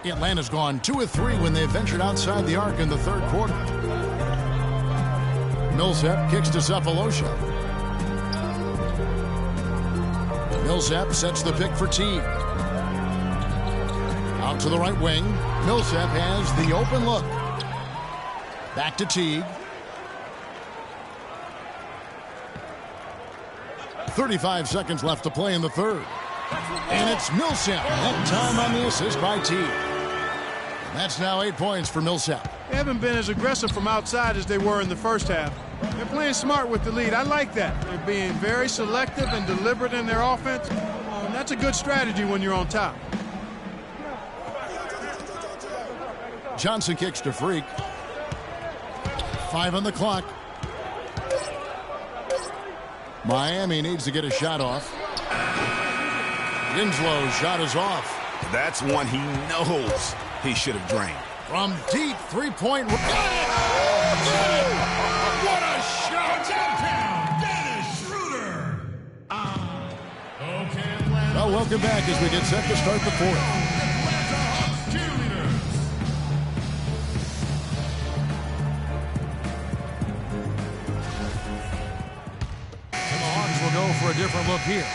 Atlanta's gone 2 of 3 when they ventured outside the arc in the third quarter. Millsap kicks to Cephalosha. Millsap sets the pick for Teague. Out to the right wing. Millsap has the open look. Back to Teague. 35 seconds left to play in the third. And it's Millsap. That time on the assist by Teague. That's now 8 points for Millsap. They haven't been as aggressive from outside as they were in the first half. They're playing smart with the lead. I like that. They're being very selective and deliberate in their offense. And that's a good strategy when you're on top. Johnson kicks to Freak. 5 on the clock. Miami needs to get a shot off. Winslow's shot is off. That's one he knows he should have drained. From deep three-point. What a shot! Downtown, Dennis Schroeder. Okay, Atlanta. Well, welcome back as we get set to start the fourth. Atlanta Hawks cheerleaders. And the Hawks will go for a different look here.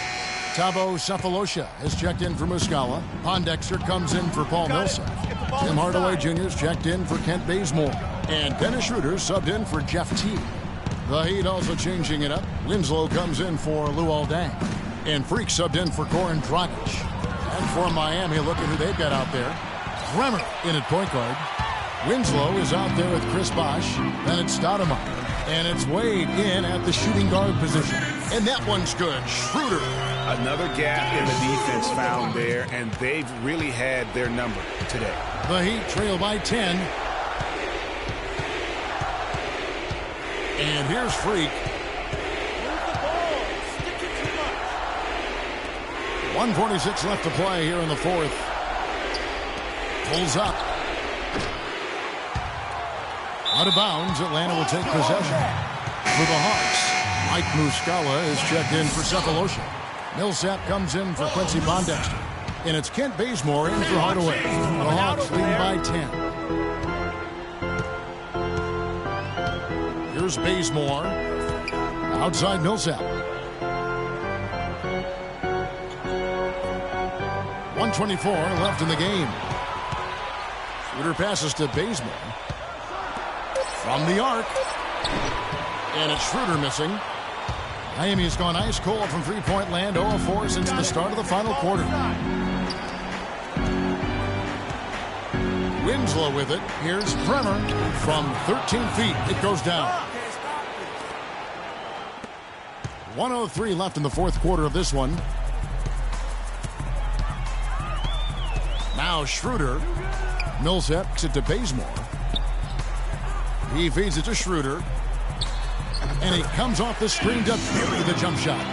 Thabo Cephalosha has checked in for Muscala. Pondexter comes in for Paul Millsap. Tim Hardaway Jr.'s checked in for Kent Bazemore. And Dennis Schroeder subbed in for Jeff Teague. The Heat also changing it up. Winslow comes in for Luol Deng. And Freak subbed in for Goran Dragic. And for Miami, look at who they've got out there. Bremer in at point guard. Winslow is out there with Chris Bosh. Then it's Stoudemire. And it's Wade in at the shooting guard position. And that one's good. Schroeder. Another gap in the defense found there, and they've really had their number today. The Heat trail by 10. And here's Freak. 1:46 left to play here in the fourth. Pulls up. Out of bounds, Atlanta will take possession. For the Hawks, Mike Muscala is checked in for Cephalosha. Millsap comes in for Quincy Bondexter. And it's Kent Bazemore in for Hardaway. The Hawks lead by 10. Here's Bazemore. Outside Millsap. 1:24 left in the game. Shooter passes to Bazemore. From the arc. And it's Schroeder missing. Miami has gone ice cold from three-point land, 0 of 4 since the start of the final quarter. Winslow with it. Here's Bremer from 13 feet. It goes down. 1:03 left in the fourth quarter of this one. Now Schroeder. Millsap kicks it to Bazemore. He feeds it to Schroeder. And he comes off the screen to bury the jump shot.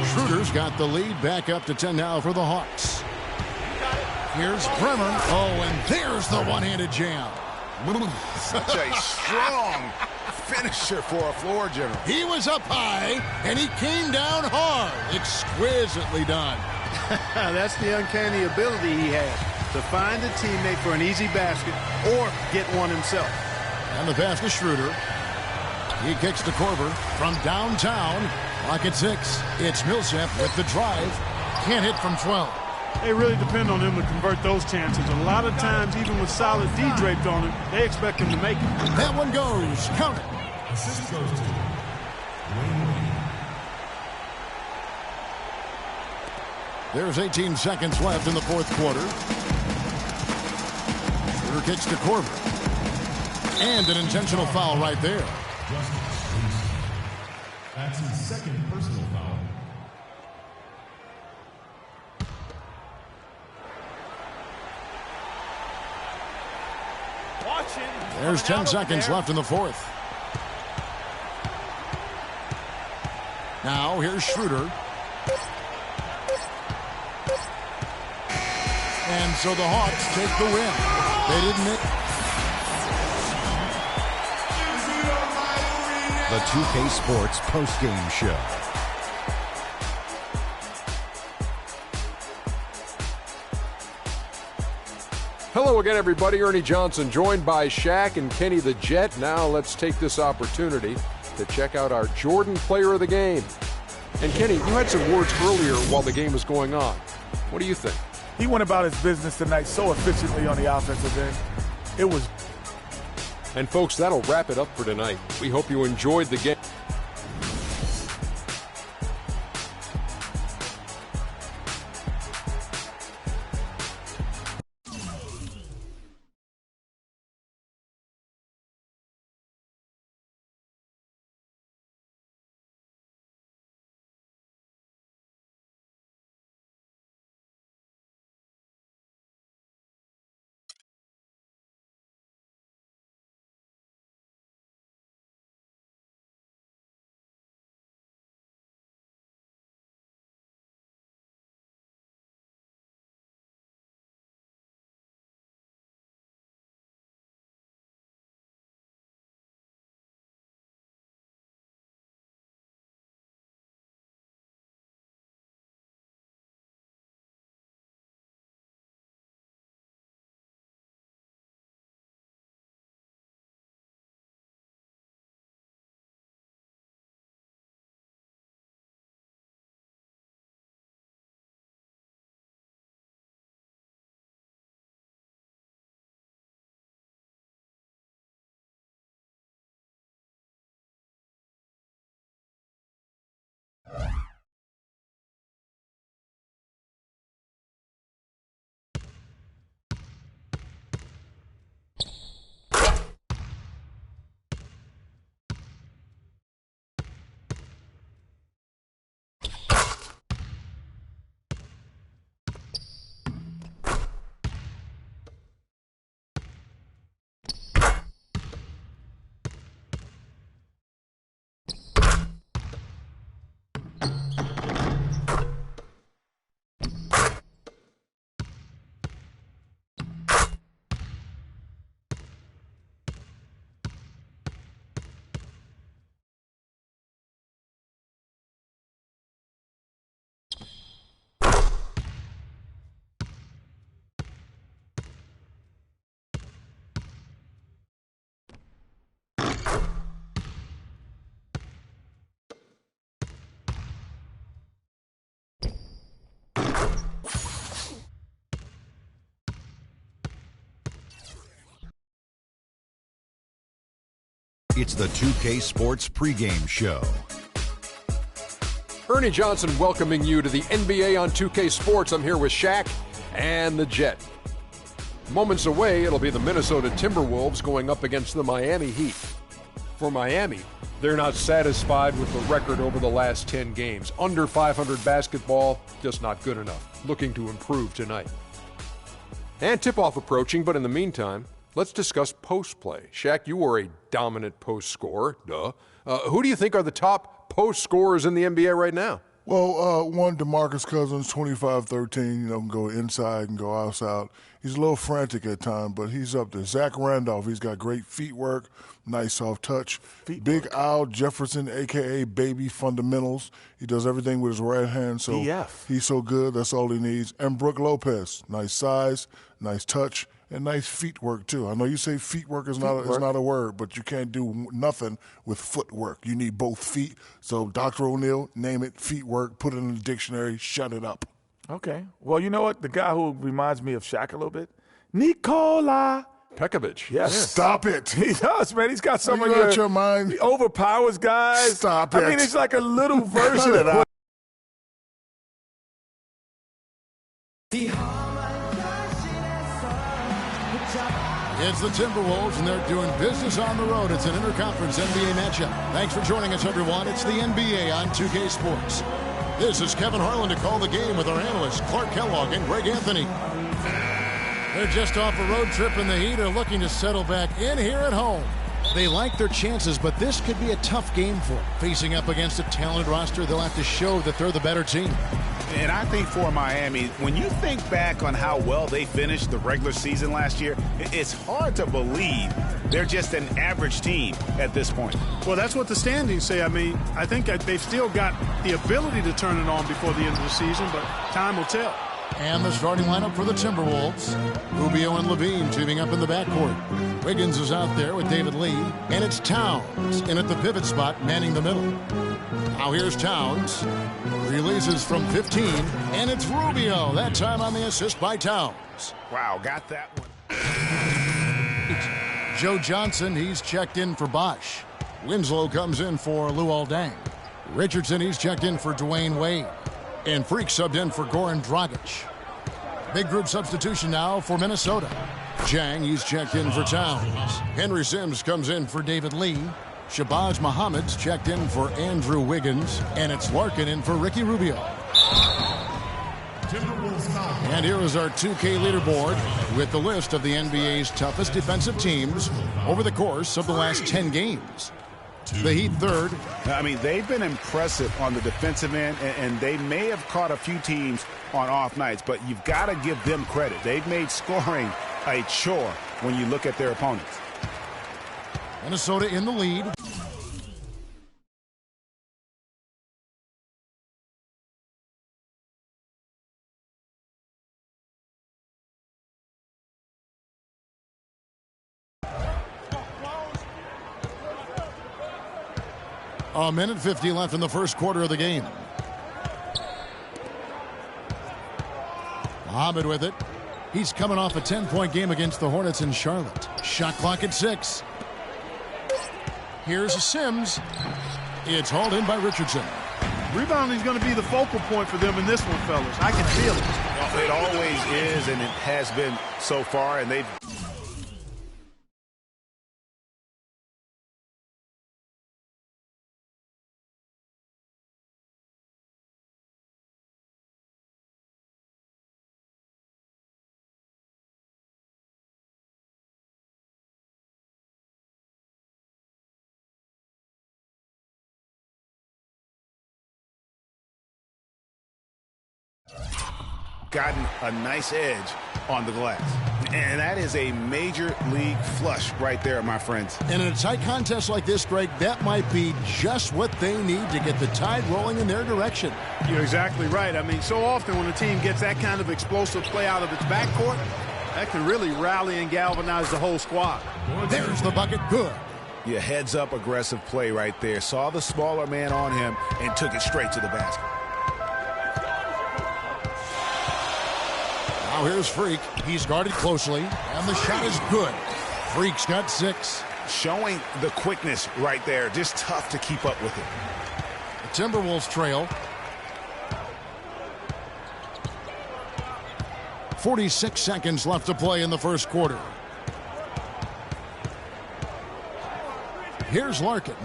Schroeder's got the lead back up to 10 now for the Hawks. Here's Bremer. Oh, and there's the one-handed jam. Such a strong finisher for a floor general. He was up high, and he came down hard. Exquisitely done. That's the uncanny ability he has to find a teammate for an easy basket or get one himself. And the pass to Schroeder. He kicks to Korver from downtown. Clock at 6. It's Millsap with the drive. Can't hit from 12. They really depend on him to convert those chances. A lot of times, even with solid D draped on him, they expect him to make it. That one goes. Count it. Assist goes to Wayne. There's 18 seconds left in the fourth quarter. Shooter kicks to Korver. And an intentional foul right there. That's his second personal foul. There's 10 seconds left in the fourth. Now here's Schroeder. And so the Hawks take the win. They didn't make... The 2K Sports postgame show. Hello again, everybody. Ernie Johnson joined by Shaq and Kenny the Jet. Now let's take this opportunity to check out our Jordan Player of the Game. And Kenny, you had some words earlier while the game was going on. What do you think? He went about his business tonight so efficiently on the offensive end. It was... And folks, that'll wrap it up for tonight. We hope you enjoyed the game. It's the 2K Sports pregame show. Ernie Johnson welcoming you to the NBA on 2K Sports. I'm here with Shaq and the Jet. Moments away, it'll be the Minnesota Timberwolves going up against the Miami Heat. For Miami, they're not satisfied with the record over the last 10 games. Under 500 basketball, just not good enough. Looking to improve tonight. And tip-off approaching, but in the meantime, let's discuss post play. Shaq, you were a dominant post scorer. Duh. Who do you think are the top post scorers in the NBA right now? Well, one, DeMarcus Cousins, 25-13, can go inside and go outside. He's a little frantic at times, but he's up there. Zach Randolph, he's got great feet work, nice soft touch. Big Al Jefferson, a.k.a. Baby Fundamentals. He does everything with his right hand, so he's so good. That's all he needs. And Brook Lopez, nice size, nice touch, and nice feet work, too. I know you say feet work is not a word, but you can't do nothing with footwork. You need both feet. So, Dr. O'Neal, name it feet work, put it in the dictionary, shut it up. Okay. Well, you know what? The guy who reminds me of Shaq a little bit, Nikola Pekovic. Yes. Stop it. He does, man. He's got some of your mind. He overpowers guys. Stop it. I mean, it's like a little version of that. It's the Timberwolves, and they're doing business on the road. It's an interconference NBA matchup. Thanks for joining us, everyone. It's the NBA on 2K Sports. This is Kevin Harlan to call the game with our analysts, Clark Kellogg and Greg Anthony. They're just off a road trip, and the Heat are looking to settle back in here at home. They like their chances, but this could be a tough game for them. Facing up against a talented roster, they'll have to show that they're the better team. And I think for Miami, when you think back on how well they finished the regular season last year, it's hard to believe they're just an average team at this point. Well, that's what the standings say. I mean, I think they've still got the ability to turn it on before the end of the season, but time will tell. And the starting lineup for the Timberwolves. Rubio and Levine teaming up in the backcourt. Wiggins is out there with David Lee. And it's Towns in at the pivot spot, manning the middle. Now here's Towns. Releases from 15. And it's Rubio. That time on the assist by Towns. Wow, got that one. Joe Johnson, he's checked in for Bosch. Winslow comes in for Luol Deng. Richardson, he's checked in for Dwayne Wade. And Freak subbed in for Goran Dragic. Big group substitution now for Minnesota. Jang, he's checked in for Towns. Henry Sims comes in for David Lee. Shabazz Muhammad's checked in for Andrew Wiggins. And it's Larkin in for Ricky Rubio. And here is our 2K leaderboard with the list of the NBA's toughest defensive teams over the course of the last 10 games. The Heat third. I mean, they've been impressive on the defensive end, and they may have caught a few teams on off nights, but you've got to give them credit. They've made scoring a chore when you look at their opponents. Minnesota in the lead. A minute 50 left in the first quarter of the game. Muhammad with it. He's coming off a 10-point game against the Hornets in Charlotte. Shot clock at 6. Here's Sims. It's hauled in by Richardson. Rebounding is going to be the focal point for them in this one, fellas. I can feel it. Well, it always is, and it has been so far, and they've... gotten a nice edge on the glass. And that is a major league flush right there, my friends. And in a tight contest like this, Greg, that might be just what they need to get the tide rolling in their direction. You're exactly right. I mean, so often when a team gets that kind of explosive play out of its backcourt, that can really rally and galvanize the whole squad. There's the bucket. Good. Yeah, heads-up aggressive play right there. Saw the smaller man on him and took it straight to the basket. Now here's Freak. He's guarded closely, and the shot is good. Freak's got 6. Showing the quickness right there. Just tough to keep up with it. The Timberwolves trail. 46 seconds left to play in the first quarter. Here's Larkin.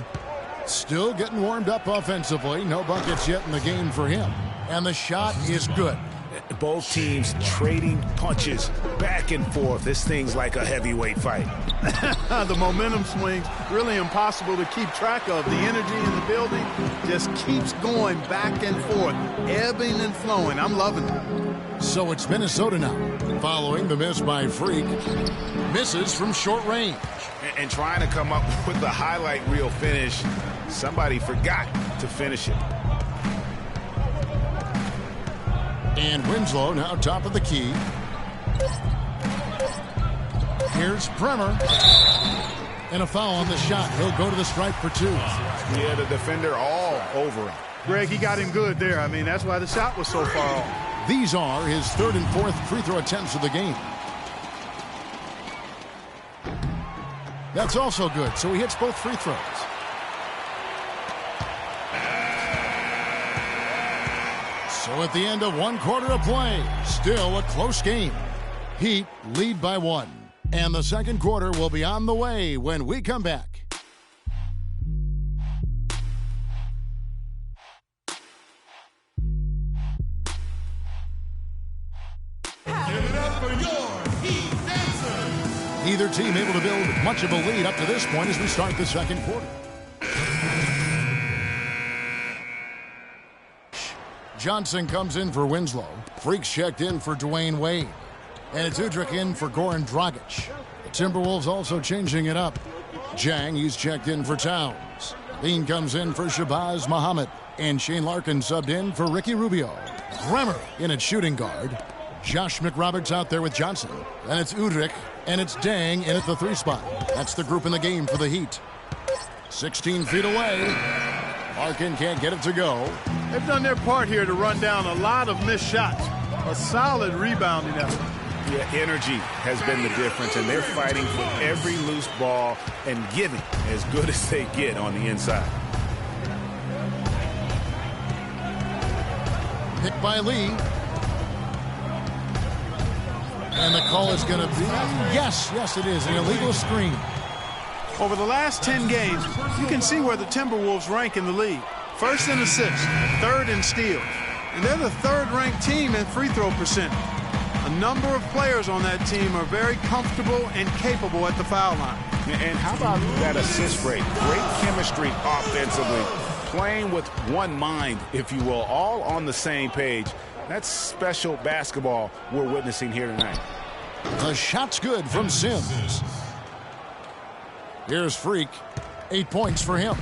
Still getting warmed up offensively. No buckets yet in the game for him. And the shot is good. Both teams trading punches back and forth. This thing's like a heavyweight fight. The momentum swings really impossible to keep track of. The energy in the building just keeps going back and forth, ebbing and flowing. I'm loving it. So it's Minnesota now, following the miss by Freak. Misses from short range. And trying to come up with the highlight reel finish. Somebody forgot to finish it. And Winslow now top of the key. Here's Bremer. And a foul on the shot. He'll go to the stripe for 2. Yeah, the defender all over him. Greg, he got him good there. I mean, that's why the shot was so far off. These are his 3rd and 4th free throw attempts of the game. That's also good, so he hits both free throws. So at the end of 1 quarter of play, still a close game. Heat lead by 1. And the second quarter will be on the way when we come back. Give it up for your Heat dancers. Neither team able to build much of a lead up to this point as we start the second quarter. Johnson comes in for Winslow. Freaks checked in for Dwayne Wade. And it's Udrih in for Goran Dragic. The Timberwolves also changing it up. Jang, he's checked in for Towns. Bean comes in for Shabazz Muhammad. And Shane Larkin subbed in for Ricky Rubio. Bremer in at shooting guard. Josh McRoberts out there with Johnson. And it's Udrih, and it's Dang in at the 3 spot. That's the group in the game for the Heat. 16 feet away. Larkin can't get it to go. They've done their part here to run down a lot of missed shots. A solid rebounding effort. Yeah, energy has been the difference, and they're fighting for every loose ball and giving as good as they get on the inside. Picked by Lee. And the call is going to be, yes, it is, an illegal screen. Over the last 10 games, you can see where the Timberwolves rank in the league. 1st in assists, 3rd in steals. And they're the 3rd-ranked team in free throw percentage. A number of players on that team are very comfortable and capable at the foul line. And how about that assist rate? Great chemistry offensively, playing with one mind, if you will, all on the same page. That's special basketball we're witnessing here tonight. The shot's good from Sims. Here's Freak. 8 points for him.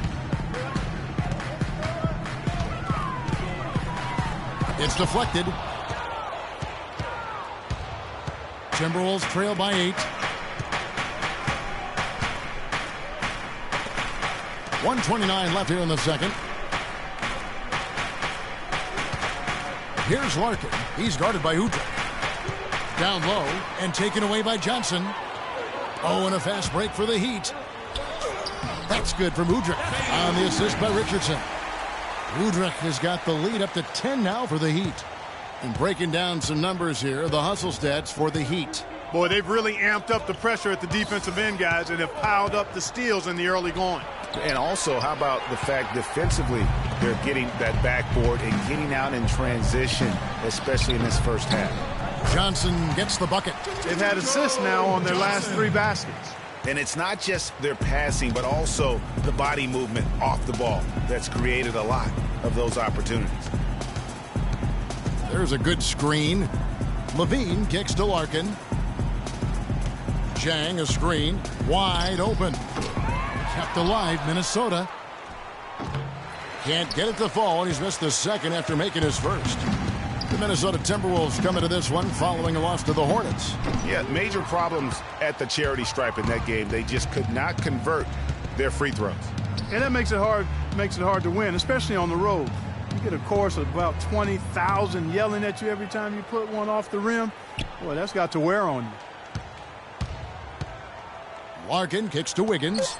It's deflected. Timberwolves trail by 8. 1:29 left here in the second. Here's Larkin. He's guarded by Udrih. Down low and taken away by Johnson. Oh, and a fast break for the Heat. That's good from Udrih on the assist by Richardson. Udrih has got the lead up to 10 now for the Heat. And breaking down some numbers here, the hustle stats for the Heat. Boy, they've really amped up the pressure at the defensive end, guys, and have piled up the steals in the early going. And also, how about the fact defensively they're getting that backboard and getting out in transition, especially in this first half. Johnson gets the bucket. They've had assists now on their last 3 baskets. And it's not just their passing, but also the body movement off the ball that's created a lot of those opportunities. There's a good screen. Levine kicks to Larkin. Jang a screen. Wide open. Kept alive, Minnesota. Can't get it to fall, and he's missed the second after making his first. The Minnesota Timberwolves come into this one following a loss to the Hornets. Yeah, major problems at the charity stripe in that game. They just could not convert their free throws. And that makes it hard to win, especially on the road. You get a chorus of about 20,000 yelling at you every time you put one off the rim. Boy, that's got to wear on you. Larkin kicks to Wiggins.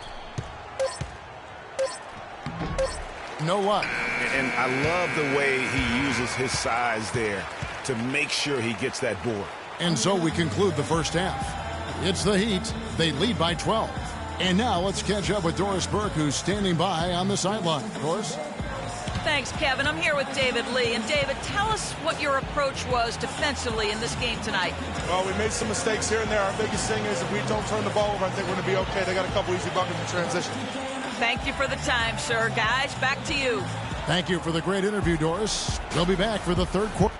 No luck. And I love the way he uses his size there to make sure he gets that board. And so we conclude the first half. It's the Heat. They lead by 12. And now let's catch up with Doris Burke, who's standing by on the sideline. Doris? Thanks, Kevin. I'm here with David Lee. And David, tell us what your approach was defensively in this game tonight. Well, we made some mistakes here and there. Our biggest thing is if we don't turn the ball over, I think we're going to be okay. They got a couple easy buckets in transition. Thank you for the time, sir. Guys, back to you. Thank you for the great interview, Doris. We'll be back for the third quarter.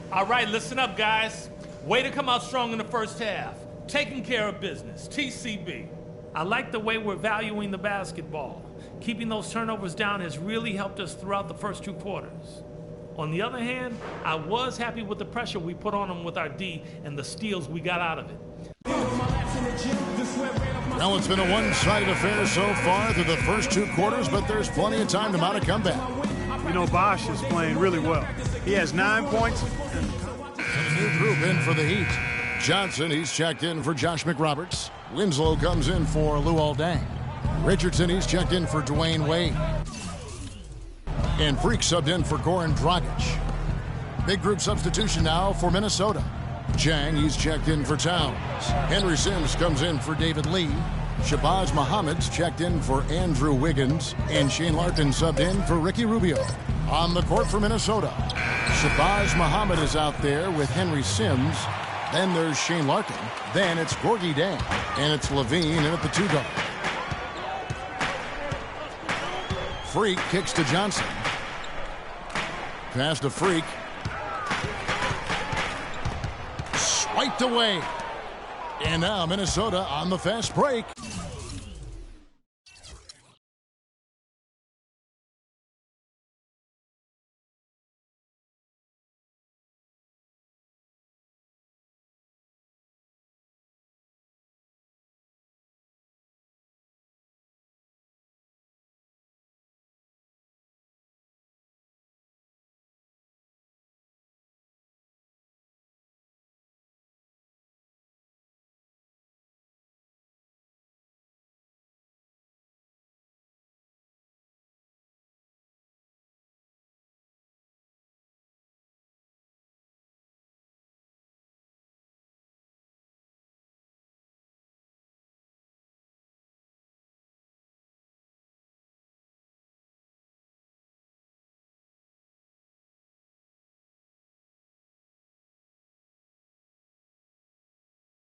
All right, listen up, guys. Way to come out strong in the first half. Taking care of business, TCB. I like the way we're valuing the basketball. Keeping those turnovers down has really helped us throughout the first two quarters. On the other hand, I was happy with the pressure we put on them with our D and the steals we got out of it. Well, it's been a one-sided affair so far through the first two quarters, but there's plenty of time to mount a comeback. You know, Bosch is playing really well. He has 9 points. New group in for the Heat. Johnson, he's checked in for Josh McRoberts. Winslow comes in for Luol Deng. Richardson, he's checked in for Dwayne Wade. And Freak subbed in for Goran Dragic. Big group substitution now for Minnesota. Chang, he's checked in for Towns. Henry Sims comes in for David Lee. Shabazz Muhammad's checked in for Andrew Wiggins. And Shane Larkin subbed in for Ricky Rubio. On the court for Minnesota, Shabazz Muhammad is out there with Henry Sims. Then there's Shane Larkin. Then it's Gorgie Deng. And it's Levine in at the 2 guard. Freak kicks to Johnson. Pass to Freak. Swiped away. And now Minnesota on the fast break.